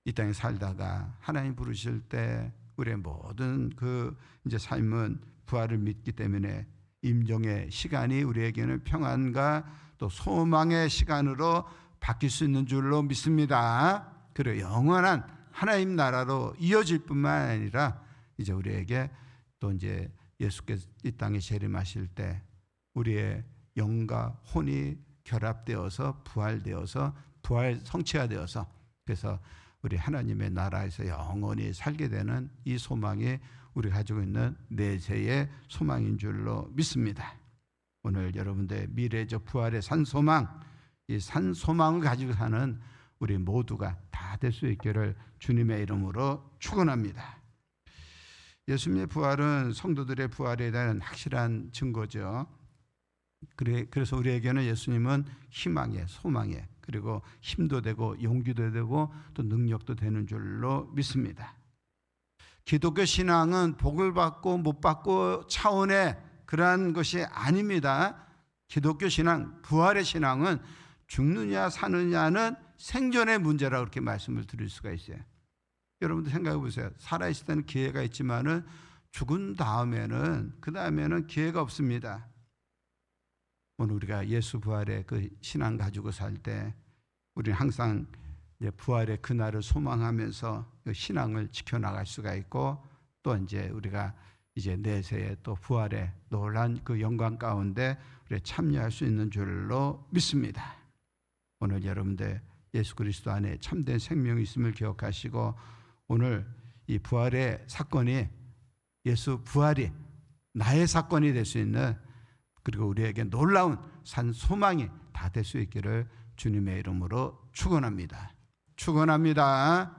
이 땅에 살다가 하나님 부르실 때 우리의 모든 그 이제 삶은 부활을 믿기 때문에 임종의 시간이 우리에게는 평안과 또 소망의 시간으로 바뀔 수 있는 줄로 믿습니다. 그리고 영원한 하나님 나라로 이어질 뿐만 아니라 이제 우리에게 또 이제 예수께서 이 땅에 재림하실 때 우리의 영과 혼이 결합되어서 부활되어서 부활 성취가 되어서, 그래서 우리 하나님의 나라에서 영원히 살게 되는 이 소망이 우리 가지고 있는 내세의 소망인 줄로 믿습니다. 오늘 여러분들의 미래적 부활의 산소망, 이 산소망을 가지고 사는 우리 모두가 다 될 수 있기를 주님의 이름으로 축원합니다. 예수님의 부활은 성도들의 부활에 대한 확실한 증거죠. 그래서 우리에게는 예수님은 희망의, 소망의, 그리고 힘도 되고 용기도 되고 또 능력도 되는 줄로 믿습니다. 기독교 신앙은 복을 받고 못 받고 차원의 그러한 것이 아닙니다. 기독교 신앙, 부활의 신앙은 죽느냐 사느냐는 생존의 문제라고 그렇게 말씀을 드릴 수가 있어요. 여러분들 생각해 보세요. 살아있을 때는 기회가 있지만은 죽은 다음에는, 그 다음에는 기회가 없습니다. 오늘 우리가 예수 부활의 그 신앙 가지고 살 때 우리는 항상 이제 부활의 그날을 소망하면서 그 신앙을 지켜나갈 수가 있고, 또 이제 우리가 이제 내세에 또 부활의 놀란 그 영광 가운데 우리 참여할 수 있는 줄로 믿습니다. 오늘 여러분들 예수 그리스도 안에 참된 생명이 있음을 기억하시고, 오늘 이 부활의 사건이, 예수 부활이 나의 사건이 될 수 있는, 그리고 우리에게 놀라운 산 소망이 다 될 수 있기를 주님의 이름으로 축원합니다. 축원합니다.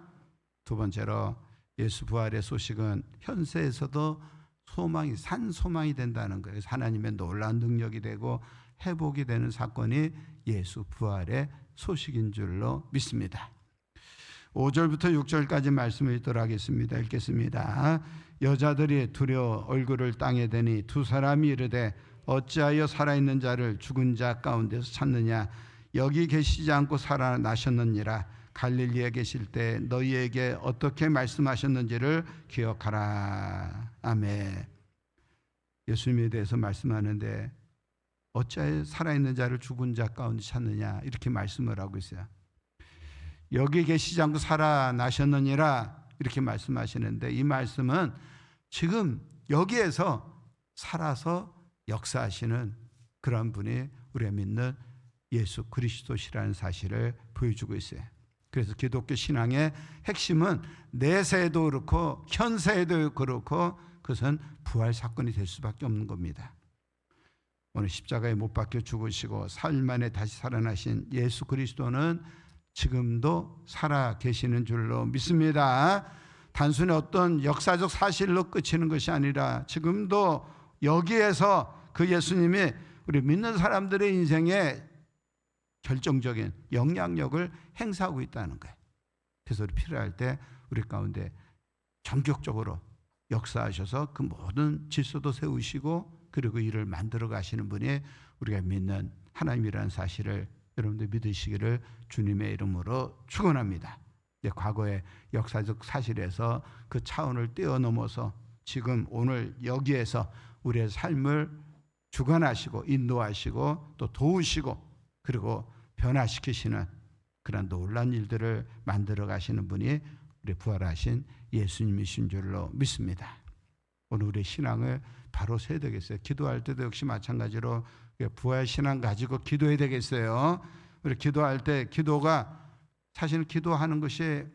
두 번째로, 예수 부활의 소식은 현세에서도 소망이, 산 소망이 된다는 거예요. 하나님의 놀라운 능력이 되고 회복이 되는 사건이 예수 부활의 소식인 줄로 믿습니다. 5절부터 6절까지 말씀을 읽도록 하겠습니다. 읽겠습니다. 여자들이 두려워 얼굴을 땅에 대니 두 사람이 이르되 어찌하여 살아있는 자를 죽은 자 가운데서 찾느냐? 여기 계시지 않고 살아나셨느니라. 갈릴리에 계실 때 너희에게 어떻게 말씀하셨는지를 기억하라. 아멘. 예수님에 대해서 말씀하는데 어찌하여 살아있는 자를 죽은 자 가운데 찾느냐, 이렇게 말씀을 하고 있어요. 여기 계시지 않고 살아나셨느니라 이렇게 말씀하시는데, 이 말씀은 지금 여기에서 살아서 역사하시는 그런 분이 우리가 믿는 예수 그리스도시라는 사실을 보여주고 있어요. 그래서 기독교 신앙의 핵심은 내세에도 그렇고 현세에도 그렇고 그것은 부활 사건이 될 수밖에 없는 겁니다. 오늘 십자가에 못 박혀 죽으시고 사흘 만에 다시 살아나신 예수 그리스도는 지금도 살아 계시는 줄로 믿습니다. 단순히 어떤 역사적 사실로 그치는 것이 아니라 지금도 여기에서 그 예수님이 우리 믿는 사람들의 인생에 결정적인 영향력을 행사하고 있다는 거예요. 그래서 우리 필요할 때 우리 가운데 전격적으로 역사하셔서 그 모든 질서도 세우시고 그리고 이를 만들어 가시는 분이 우리가 믿는 하나님이라는 사실을 여러분들 믿으시기를 주님의 이름으로 축원합니다. 과거의 역사적 사실에서 그 차원을 뛰어넘어서 지금 오늘 여기에서 우리의 삶을 주관하시고 인도하시고 또 도우시고 그리고 변화시키시는 그런 놀라운 일들을 만들어 가시는 분이 우리 부활하신 예수님이신 줄로 믿습니다. 오늘 우리의 신앙을 바로 세야 되겠어요. 기도할 때도 역시 마찬가지로 부활 신앙 가지고 기도해야 되겠어요. 우리 기도할 때 기도가 사실은 기도하는 것이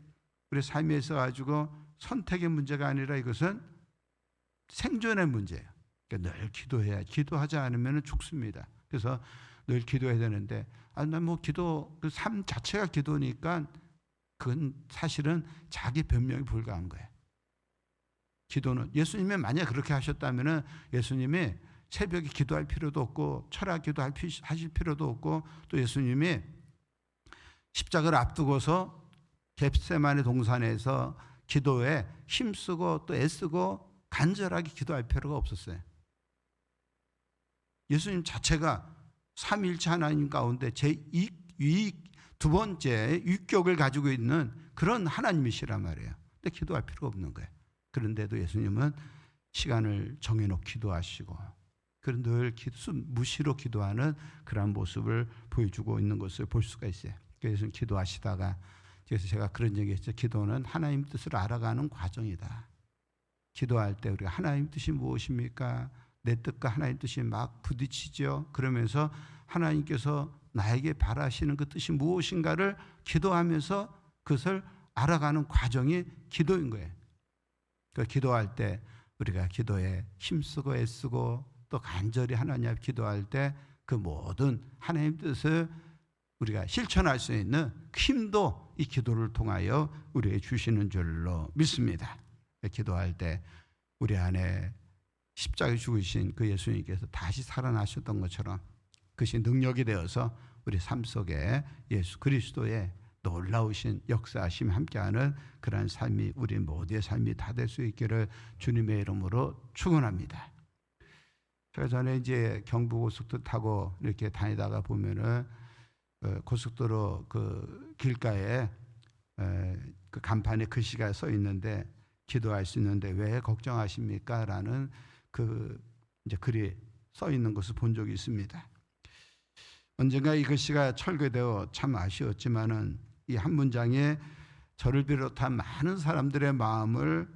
우리 삶에 있어 가지고 선택의 문제가 아니라 이것은 생존의 문제예요. 그러니까 늘 기도해야, 기도하지 않으면 죽습니다. 그래서 늘 기도해야 되는데 난 뭐 기도 그 삶 자체가 기도니까 그건 사실은 자기 변명이 불가한 거예요. 기도는 예수님이 만약 그렇게 하셨다면은 예수님이 새벽에 기도할 필요도 없고 철학 기도하실 필요도 없고 또 예수님이 십자가를 앞두고서 겟세마네 동산에서 기도에 힘쓰고 또 애쓰고 간절하게 기도할 필요가 없었어요. 예수님 자체가 삼위일체 하나님 가운데 두 번째 위격을 가지고 있는 그런 하나님이시란 말이에요. 근데 기도할 필요가 없는 거예요. 그런데도 예수님은 시간을 정해놓고 기도하시고 그런 늘 무시로 기도하는 그런 모습을 보여주고 있는 것을 볼 수가 있어요. 그래서 기도하시다가 그래서 제가 그런 얘기했죠. 기도는 하나님 뜻을 알아가는 과정이다. 기도할 때 우리가 하나님 뜻이 무엇입니까? 내 뜻과 하나님 뜻이 막 부딪히죠. 그러면서 하나님께서 나에게 바라시는 그 뜻이 무엇인가를 기도하면서 그것을 알아가는 과정이 기도인 거예요. 그 기도할 때 우리가 기도에 힘쓰고 애쓰고 또 간절히 하나님 앞에 기도할 때 그 모든 하나님 뜻을 우리가 실천할 수 있는 힘도 이 기도를 통하여 우리에게 주시는 줄로 믿습니다. 기도할 때 우리 안에 십자가에 죽으신 그 예수님께서 다시 살아나셨던 것처럼 그것이 능력이 되어서 우리 삶 속에 예수 그리스도의 놀라우신 역사하심 함께하는 그러한 삶이 우리 모두의 삶이 다 될 수 있기를 주님의 이름으로 축원합니다. 제가 전에 이제 경부고속도로 타고 이렇게 다니다가 보면은 고속도로 그 길가에 그 간판에 글씨가 써 있는데 기도할 수 있는데 왜 걱정하십니까? 라는 그 이제 글이 써 있는 것을 본 적이 있습니다. 언젠가 이 글씨가 철거되어 참 아쉬웠지만은 이 한 문장에 저를 비롯한 많은 사람들의 마음을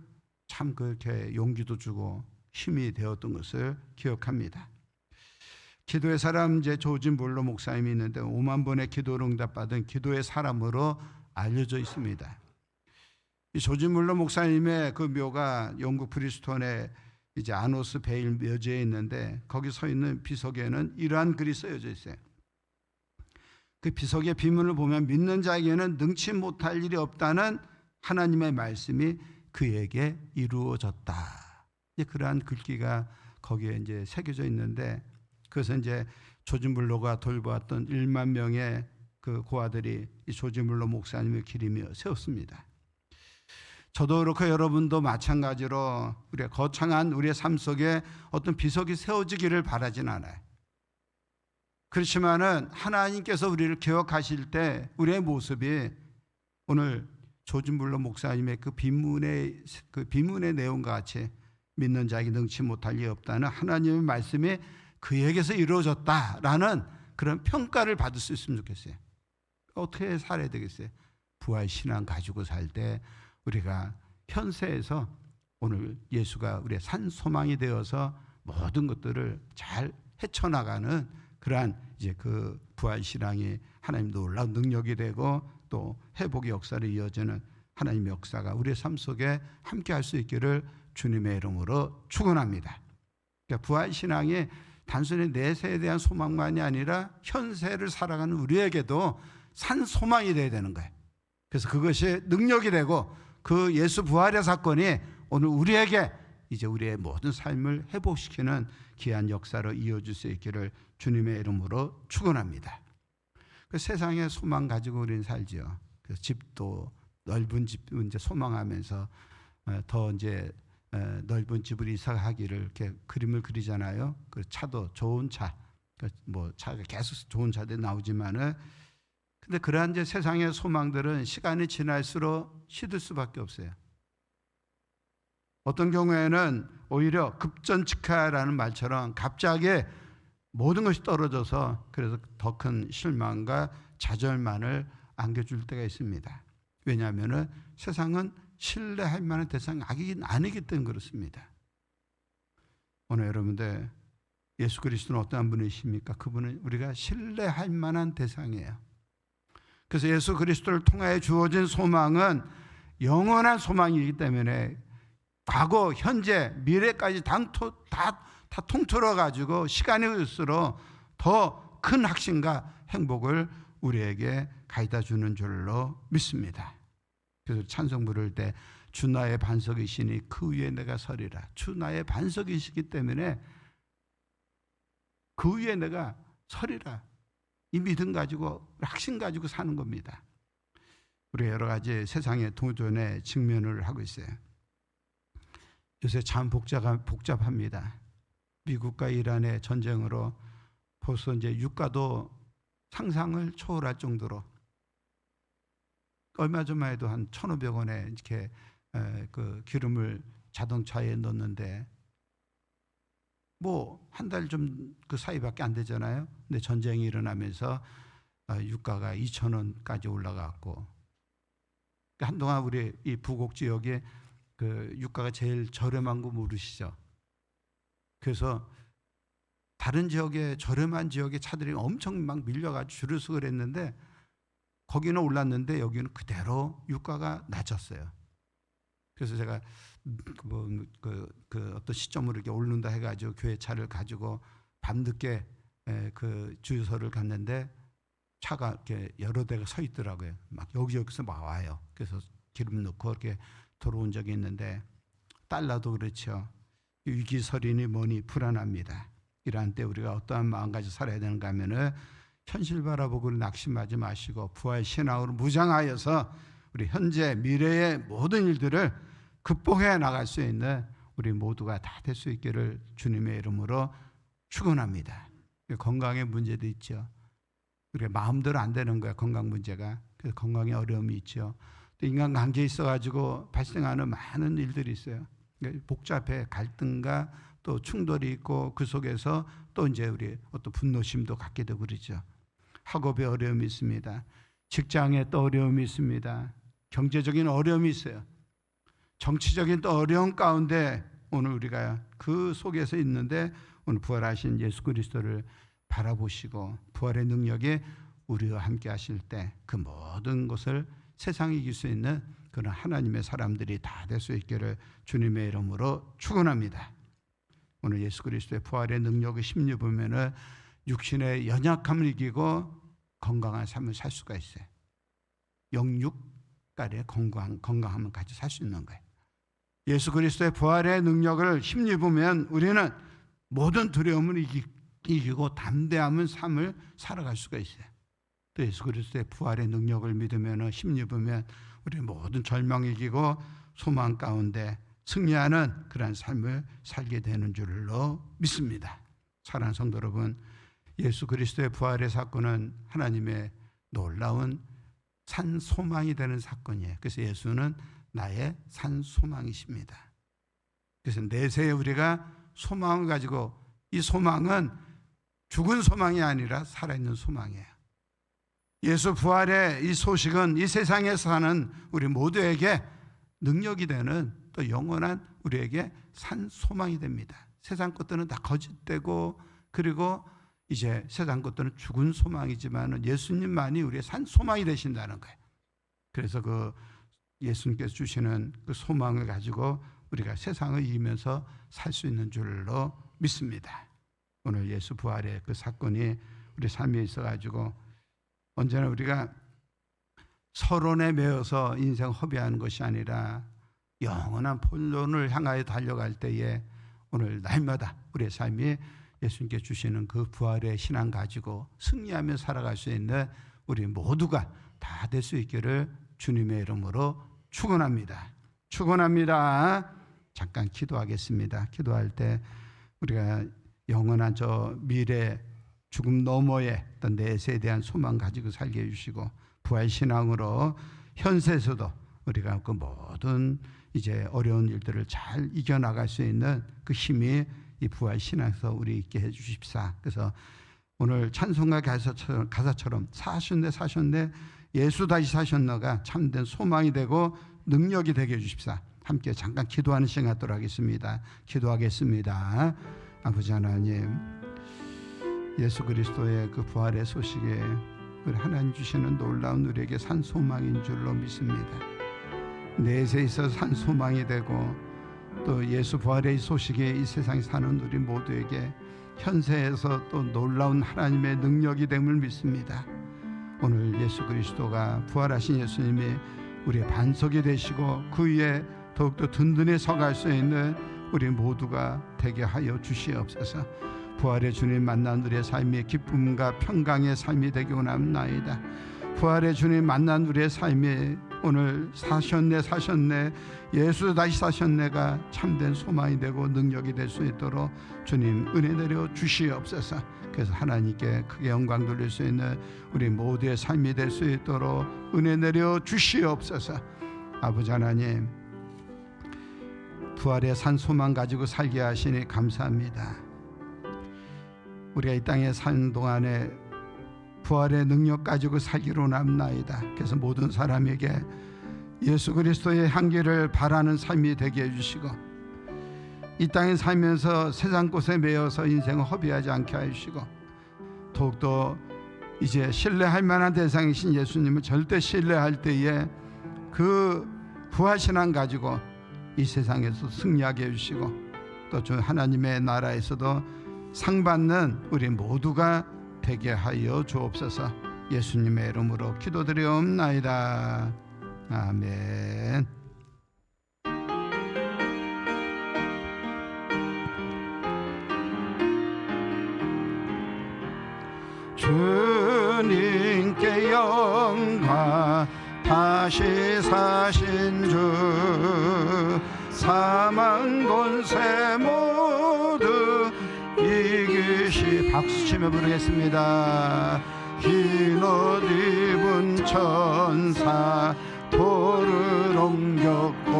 참 그렇게 용기도 주고 힘이 되었던 것을 기억합니다. 기도의 사람 이제 조진 몰로 목사님이 있는데 5만 번의 기도를 응답받은 기도의 사람으로 알려져 있습니다. 이 조진 몰로 목사님의 그 묘가 영국 브리스톤의 이제 아노스 베일 묘지에 있는데 거기 서 있는 비석에는 이러한 글이 쓰여져 있어요. 그 비석의 비문을 보면 믿는 자에게는 능치 못할 일이 없다는 하나님의 말씀이 그에게 이루어졌다. 이제 그러한 글귀가 거기에 이제 새겨져 있는데 그것은 이제 조지 물러가 돌보았던 1만 명의 그 고아들이 이 조지 물러 목사님을 기리며 세웠습니다. 저도 그렇고 여러분도 마찬가지로 우리가 거창한 우리의 삶 속에 어떤 비석이 세워지기를 바라진 않아요. 그렇지만은 하나님께서 우리를 기억하실 때 우리의 모습이 오늘 조지 물러 목사님의 그 비문의 내용과 같이 믿는 자에게 능치 못할 리 없다는 하나님의 말씀이 그에게서 이루어졌다라는 그런 평가를 받을 수 있으면 좋겠어요. 어떻게 살아야 되겠어요? 부활 신앙 가지고 살 때 우리가 현세에서 오늘 예수가 우리의 산 소망이 되어서 모든 것들을 잘 헤쳐나가는 그러한 이제 그 부활 신앙이 하나님 놀라운 능력이 되고 또 회복의 역사를 이어지는 하나님의 역사가 우리의 삶 속에 함께 할 수 있기를 주님의 이름으로 축원합니다. 그러니까 부활 신앙이 단순히 내세에 대한 소망만이 아니라 현세를 살아가는 우리에게도 산 소망이 되어야 되는 거예요. 그래서 그것이 능력이 되고 그 예수 부활의 사건이 오늘 우리에게 이제 우리의 모든 삶을 회복시키는 귀한 역사로 이어질 수 있기를 주님의 이름으로 축원합니다. 그 세상에 소망 가지고 우리는 살지요. 그래서 집도 넓은 집 이제 소망하면서 더 이제 넓은 집을 이사하기를 이렇게 그림을 그리잖아요. 그 차도 좋은 차, 뭐 차가 계속 좋은 차들이 나오지만은, 근데 그러한 이제 세상의 소망들은 시간이 지날수록 시들 수밖에 없어요. 어떤 경우에는 오히려 급전직하라는 말처럼 갑자기 모든 것이 떨어져서 그래서 더 큰 실망과 좌절만을 안겨줄 때가 있습니다. 왜냐하면 세상은 신뢰할 만한 대상이 아니기 때문에 그렇습니다. 오늘 여러분들 예수 그리스도는 어떠한 분이십니까? 그분은 우리가 신뢰할 만한 대상이에요. 그래서 예수 그리스도를 통하여 주어진 소망은 영원한 소망이기 때문에 과거, 현재, 미래까지 다 통틀어 가지고 시간이 흘수록 더 큰 확신과 행복을 우리에게 가져다 주는 줄로 믿습니다. 그래서 찬송 부를 때 주 나의 반석이시니 그 위에 내가 서리라. 주 나의 반석이시기 때문에 그 위에 내가 서리라. 이 믿음 가지고 확신 가지고 사는 겁니다. 우리가 여러 가지 세상의 도전에 직면을 하고 있어요. 요새 참 복잡합니다. 미국과 이란의 전쟁으로 벌써 이제 유가도 상상을 초월할 정도로, 얼마 전만 해도 한 1,500원에 이렇게 그 기름을 자동차에 넣는데 뭐 한 달 좀 그 사이밖에 안 되잖아요. 근데 전쟁이 일어나면서 유가가 2,000원까지 올라갔고, 한동안 우리 이 부곡 지역에 그 유가가 제일 저렴한 거 모르시죠? 그래서 다른 지역에 저렴한 지역의 차들이 엄청 막 밀려가지고 줄을 서고 그랬는데 거기는 올랐는데 여기는 그대로 유가가 낮았어요. 그래서 제가 어떤 시점으로 이렇게 오른다 해가지고 교회 차를 가지고 밤늦게 그 주유소를 갔는데 차가 이렇게 여러 대가 서 있더라고요. 막 여기저기서 막 와요. 그래서 기름 넣고 이렇게 들어온 적이 있는데, 달러도 그렇죠. 위기설이니 뭐니 불안합니다. 이러한 때 우리가 어떠한 마음 가지고 살아야 되는가 하면은 현실 바라보고 낙심하지 마시고 부활 신앙으로 무장하여서 우리 현재 미래의 모든 일들을 극복해 나갈 수 있는 우리 모두가 다 될 수 있기를 주님의 이름으로 축원합니다. 건강의 문제도 있죠. 우리가 마음대로 안 되는 거야, 건강 문제가. 그래서 건강에 어려움이 있죠. 또 인간관계에 있어가지고 발생하는 많은 일들이 있어요. 복잡해. 갈등과 또 충돌이 있고 그 속에서 또 이제 우리 어떤 분노심도 갖게 되고 그러죠. 학업에 어려움이 있습니다. 직장에 또 어려움이 있습니다. 경제적인 어려움이 있어요. 정치적인 또 어려움 가운데 오늘 우리가 그 속에서 있는데, 오늘 부활하신 예수 그리스도를 바라보시고 부활의 능력이 우리와 함께 하실 때 그 모든 것을 세상이 이길 수 있는 그런 하나님의 사람들이 다 될 수 있기를 주님의 이름으로 축원합니다. 오늘 예수 그리스도의 부활의 능력을 힘입으면은 육신의 연약함을 이기고 건강한 삶을 살 수가 있어요. 영육간의 건강함을 가지고 살 수 있는 거예요. 예수 그리스도의 부활의 능력을 힘입으면 우리는 모든 두려움을 이기고 담대함은 삶을 살아갈 수가 있어요. 또 예수 그리스도의 부활의 능력을 믿으면 힘입으면 우리 모든 절망 이기고 소망 가운데 승리하는 그런 삶을 살게 되는 줄로 믿습니다. 사랑하는 성도 여러분, 예수 그리스도의 부활의 사건은 하나님의 놀라운 산 소망이 되는 사건이에요. 그래서 예수는 나의 산 소망이십니다. 그래서 내세에 우리가 소망을 가지고, 이 소망은 죽은 소망이 아니라 살아있는 소망이에요. 예수 부활의 이 소식은 이 세상에서 사는 우리 모두에게 능력이 되는, 또 영원한 우리에게 산 소망이 됩니다. 세상 것들은 다 거짓되고, 그리고 이제 세상 것들은 죽은 소망이지만 예수님만이 우리의 산 소망이 되신다는 거예요. 그래서 그 예수님께서 주시는 그 소망을 가지고 우리가 세상을 이기면서 살 수 있는 줄로 믿습니다. 오늘 예수 부활의 그 사건이 우리 삶에 있어가지고 언제나 우리가 서론에 매여서 인생 허비하는 것이 아니라 영원한 본론을 향하여 달려갈 때에 오늘 날마다 우리의 삶이 예수님께 주시는 그 부활의 신앙 가지고 승리하며 살아갈 수 있는 우리 모두가 다 될 수 있기를 주님의 이름으로 축원합니다. 축원합니다. 잠깐 기도하겠습니다. 기도할 때 우리가 영원한 저 미래 죽음 너머의 어떤 내세에 대한 소망 가지고 살게 해주시고 부활신앙으로 현세에서도 우리가 그 모든 이제 어려운 일들을 잘 이겨나갈 수 있는 그 힘이 이 부활신앙에서 우리 있게 해주십사. 그래서 오늘 찬송가 가사처럼 사셨네 예수 다시 사셨너가 참된 소망이 되고 능력이 되게 해주십사. 함께 잠깐 기도하는 시간 갖도록 하겠습니다. 기도하겠습니다. 아버지 하나님, 예수 그리스도의 그 부활의 소식에 우리 하나님 주시는 놀라운 우리에게 산 소망인 줄로 믿습니다. 내세에 있어서 산 소망이 되고 또 예수 부활의 소식에 이 세상에 사는 우리 모두에게 현세에서 또 놀라운 하나님의 능력이 됨을 믿습니다. 오늘 예수 그리스도가 부활하신 예수님이 우리의 반석이 되시고 그 위에 더욱더 든든히 서갈 수 있는 우리 모두가 되게 하여 주시옵소서. 부활의 주님 만난 우리의 삶이 기쁨과 평강의 삶이 되기 원합나이다. 부활의 주님 만난 우리의 삶이 오늘 사셨네 예수 다시 사셨네가 참된 소망이 되고 능력이 될 수 있도록 주님 은혜 내려 주시옵소서. 그래서 하나님께 크게 영광 돌릴 수 있는 우리 모두의 삶이 될 수 있도록 은혜 내려 주시옵소서. 아버지 하나님, 부활의 산 소망 가지고 살게 하시니 감사합니다. 우리가 이 땅에 사는 동안에 부활의 능력 가지고 살기로 남나이다. 그래서 모든 사람에게 예수 그리스도의 향기를 바라는 삶이 되게 해주시고 이 땅에 살면서 세상 곳에 매여서 인생을 허비하지 않게 해주시고 더욱더 이제 신뢰할 만한 대상이신 예수님을 절대 신뢰할 때에 그 부활신앙 가지고 이 세상에서 승리하게 해주시고 또 주 하나님의 나라에서도 상 받는 우리 모두가 되게 하여 주옵소서. 예수님의 이름으로 기도드리옵나이다. 아멘. 주님께 영광, 다시 사신 주, 사망 권세 모두 이기시. 박수치며 부르겠습니다. 흰 옷 입은 천사 돌을 옮겼고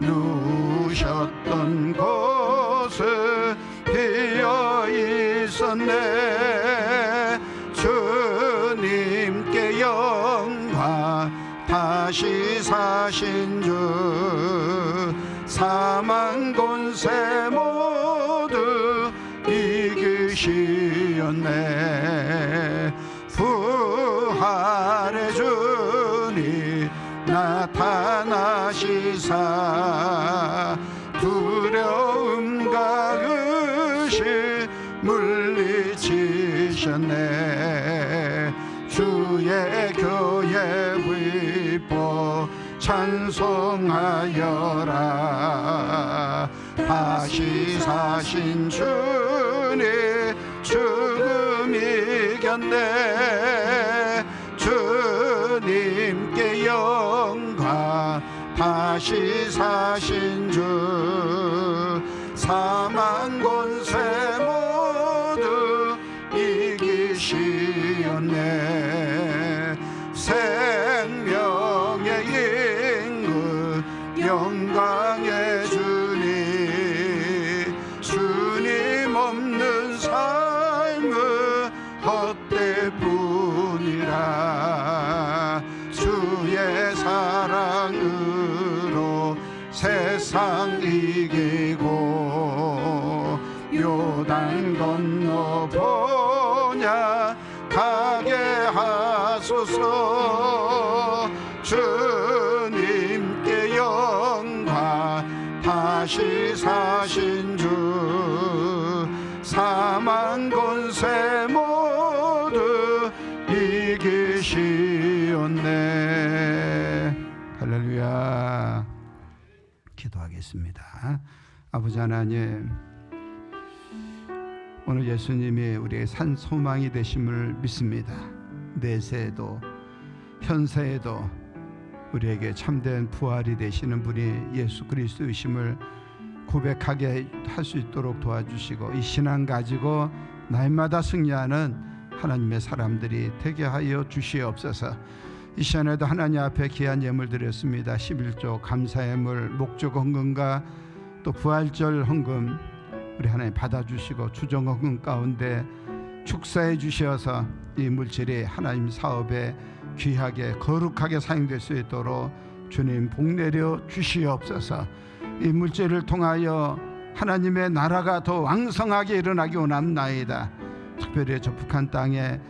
누우셨던 곳을 비어 있었네. 주님께 영광, 다시 사신 주, 사망 권세 모두 이기시었네. 부활의 주님 나타나시사 두려움과 의심 물리치셨네. 주의 교회 위보 찬송하여라. 다시 사신 주님 죽음 이겼네. 주님께 영광, 다시 사신 주, 사망 권세 모두 이기시었네. 생명의 임금 영광의 주님, 주님 없는 삶은 헛되뿐이라. 주의 사랑으로 세상 이기고 요단 건너 보냐 가게 하소서. 주님께 영광, 다시 사신 주, 사망 권세 모두 이기시었네. 할렐루야. 기도하겠습니다. 아버지 하나님, 오늘 예수님이 우리의 산 소망이 되심을 믿습니다. 내세에도 현세에도 우리에게 참된 부활이 되시는 분이 예수 그리스도이심을 고백하게 할 수 있도록 도와주시고, 이 신앙 가지고 날마다 승리하는 하나님의 사람들이 되게 하여 주시옵소서. 이 시간에도 하나님 앞에 귀한 예물 드렸습니다. 11조 감사 예물, 목적 헌금과 또 부활절 헌금 우리 하나님 받아주시고, 추정 헌금 가운데 축사해 주셔서 이 물질이 하나님 사업에 귀하게 거룩하게 사용될 수 있도록 주님 복 내려 주시옵소서. 이 물질을 통하여 하나님의 나라가 더 왕성하게 일어나기 원합나이다. 특별히 저 북한 땅에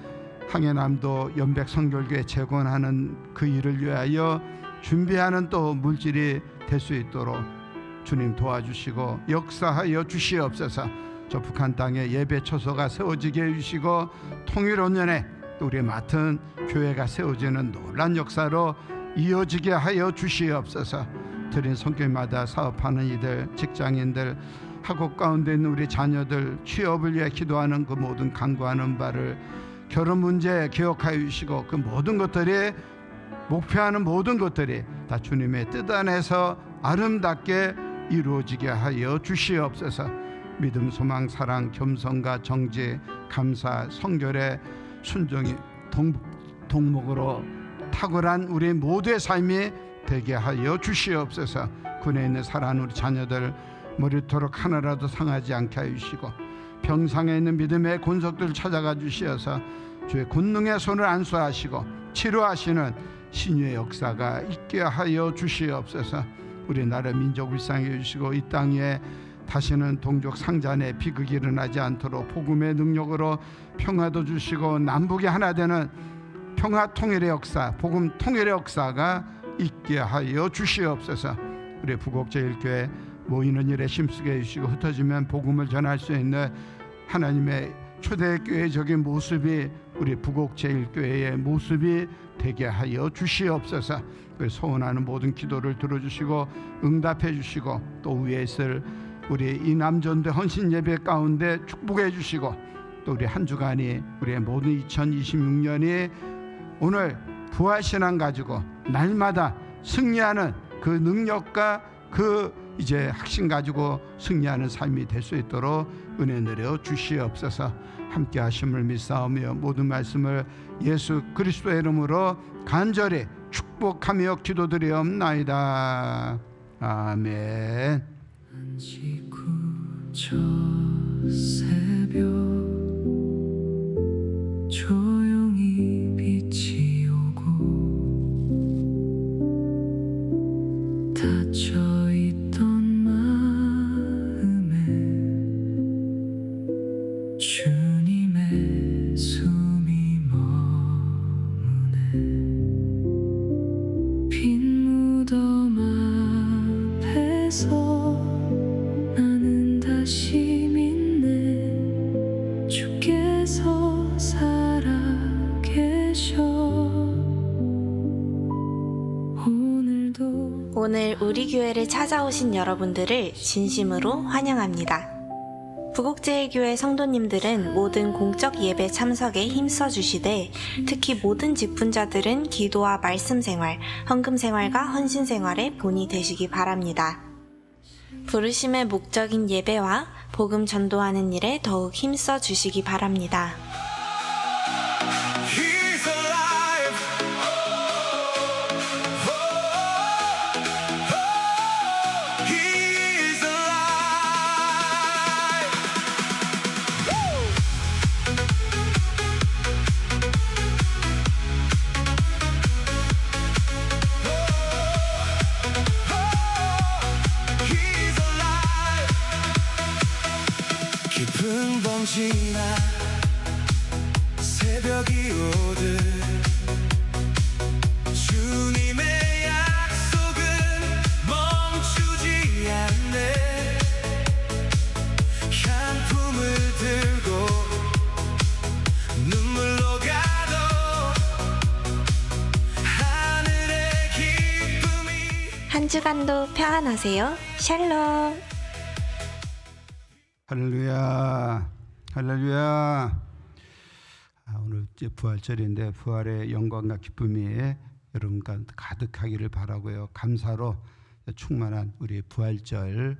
항해남도 연백 선결교회 재건하는 그 일을 위하여 준비하는 또 물질이 될 수 있도록 주님 도와주시고 역사하여 주시옵소서. 저 북한 땅에 예배 처소가 세워지게 해주시고, 통일원년에 또 우리의 맡은 교회가 세워지는 놀란 역사로 이어지게 하여 주시옵소서. 드린 성교마다 사업하는 이들, 직장인들, 학업 가운데 있는 우리 자녀들 취업을 위해 기도하는 그 모든 간구하는 바를, 결혼 문제 기억하여 주시고, 그 모든 것들이 목표하는 모든 것들이 다 주님의 뜻 안에서 아름답게 이루어지게 하여 주시옵소서. 믿음, 소망, 사랑, 겸손과 정지, 감사, 성결의 순종이 동목으로 탁월한 우리 모두의 삶이 되게 하여 주시옵소서. 군에 있는 사랑하는 우리 자녀들 머리토록 하나라도 상하지 않게 하여 주시고, 병상에 있는 믿음의 권속들 찾아가 주시어서 주의 권능의 손을 안수하시고 치료하시는 신유의 역사가 있게 하여 주시옵소서. 우리나라 민족 불쌍히 주시고, 이 땅에 다시는 동족 상잔의 비극이 일어나지 않도록 복음의 능력으로 평화도 주시고, 남북이 하나 되는 평화 통일의 역사, 복음 통일의 역사가 있게 하여 주시옵소서. 우리 부곡제일교회 모이는 일에 힘쓰게 해주시고, 흩어지면 복음을 전할 수 있는 하나님의 초대교회적인 모습이 우리 부곡제일교회의 모습이 되게 하여 주시옵소서. 소원하는 모든 기도를 들어주시고 응답해 주시고, 또 위에 있을 우리 이 남전대 헌신 예배 가운데 축복해 주시고, 또 우리 한 주간이, 우리의 모든 2026년이 오늘 부활신앙 가지고 날마다 승리하는 그 능력과 그 이제 확신 가지고 승리하는 삶이 될 수 있도록 은혜 내려 주시옵소서. 함께 하심을 믿사오며 모든 말씀을 예수 그리스도의 이름으로 간절히 축복하며 기도드리옵나이다. 아멘. 안식구 저 새벽 조용히 빛이 오고, 닫혀있던 마음에 주님의 숨이 머무네. 빈 무덤 앞에서 나는 다시 믿네. 주께서 살아계셔. 오늘 우리 교회를 찾아오신 여러분들을 진심으로 환영합니다. 부곡제일교회 성도님들은 모든 공적 예배 참석에 힘써 주시되, 특히 모든 직분자들은 기도와 말씀 생활, 헌금 생활과 헌신 생활에 본이 되시기 바랍니다. 부르심의 목적인 예배와 복음 전도하는 일에 더욱 힘써 주시기 바랍니다. 깊은 밤 지나 새벽이 오듯 주님의 약속은 멈추지 않네. 향품을 들고 눈물로 가도 하늘의 기쁨이. 한 주간도 평안하세요. 샬롬. 할렐루야, 할렐루야. 오늘 이제 부활절인데 부활의 영광과 기쁨이 여러분과 가득하기를 바라고요. 감사로 충만한 우리 부활절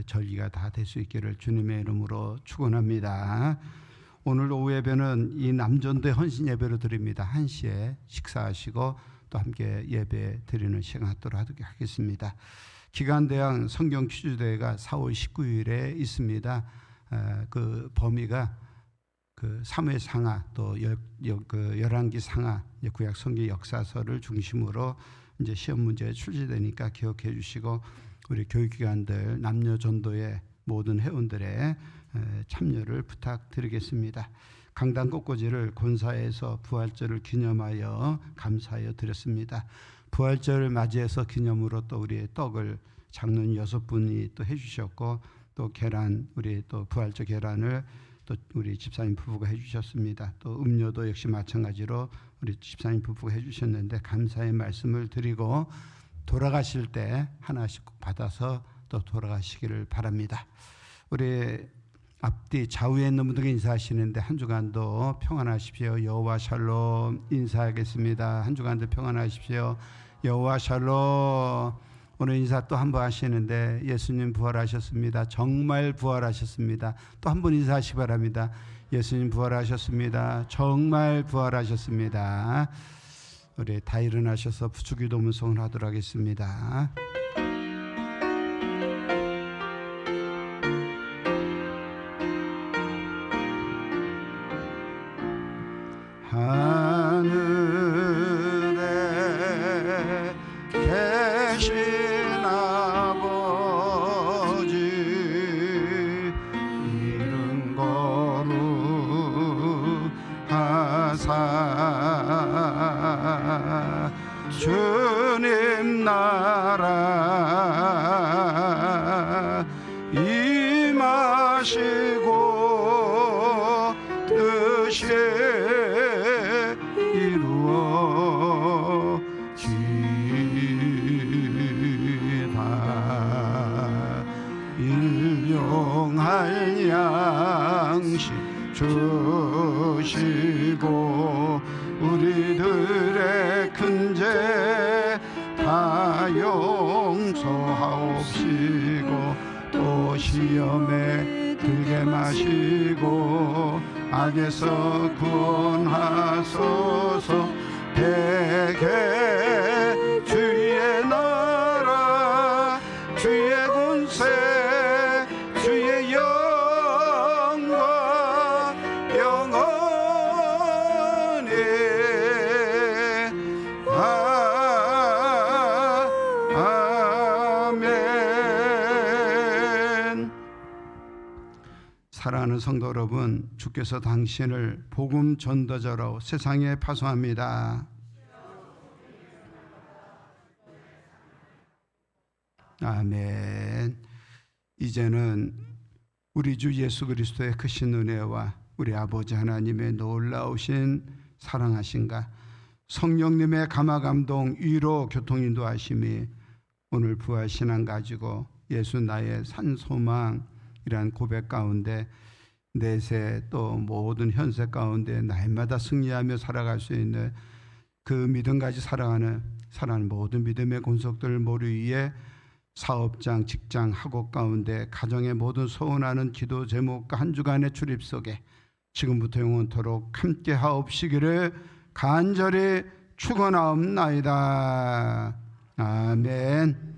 절기가 다 될 수 있기를 주님의 이름으로 축원합니다. 오늘 오후 예배는 이 남전도의 헌신 예배로 드립니다. 1시에 식사하시고 또 함께 예배 드리는 시간 갖도록 하겠습니다. 기간대학 성경 퀴즈대회가 4월 19일에 있습니다. 그 범위가 그 사무엘상하 또 열왕기 상하 구약 성경 역사서를 중심으로 이제 시험 문제에 출제되니까 기억해 주시고 우리 교육기관들 남녀 전도의 모든 회원들의 참여를 부탁드리겠습니다. 강단 꽃꽂이를 권사에서 부활절을 기념하여 감사하여 드렸습니다. 부활절을 맞이해서 기념으로 또 우리의 떡을 장로님 6분이 또 해주셨고 또 계란 우리 또 부활절 계란을 또 우리 집사님 부부가 해주셨습니다. 또 음료도 역시 마찬가지로 우리 집사님 부부가 해주셨는데 감사의 말씀을 드리고 돌아가실 때 하나씩 꼭 받아서 또 돌아가시기를 바랍니다. 우리 앞뒤 좌우에 있는 분들께 인사하시는데 한 주간도 평안하십시오. 여호와 샬롬 인사하겠습니다. 한 주간도 평안하십시오. 여호와 샬롬. 오늘 인사 또 한 번 하시는데 예수님 부활하셨습니다. 정말 부활하셨습니다. 또 한 번 인사하시기 바랍니다. 예수님 부활하셨습니다. 정말 부활하셨습니다. 우리 다 일어나셔서 부축기도 문송을 하도록 하겠습니다. 하늘에 계신 아버지 이름 거룩하사 주님 나라 임하시고 뜻이 이루어지다. 일용할 양식 주시고 우리들의 큰 죄 다 용서하옵시고 또 시험에 들게 마시고 악에서 구원하소서. 대개 주의 나라 주의 군세 주의 영광 영원히 아멘. 사랑하는 성도 여러분, 주께서 당신을 복음 전도자로 세상에 파송합니다. 아멘. 이제는 우리 주 예수 그리스도의 크신 은혜와 우리 아버지 하나님의 놀라우신 사랑하신가 성령님의 감화감동 위로 교통인도하심이 오늘 부활신앙 가지고 예수 나의 산소망이란 고백 가운데 내세 또 모든 현세 가운데 날마다 승리하며 살아갈 수 있는 그 믿음 가지 살아가는 모든 믿음의 권속들 머리 위에 사업장, 직장, 학업 가운데 가정의 모든 소원하는 기도 제목과 한 주간의 출입 속에 지금부터 영원토록 함께 하옵시기를 간절히 축원하옵나이다. 아멘.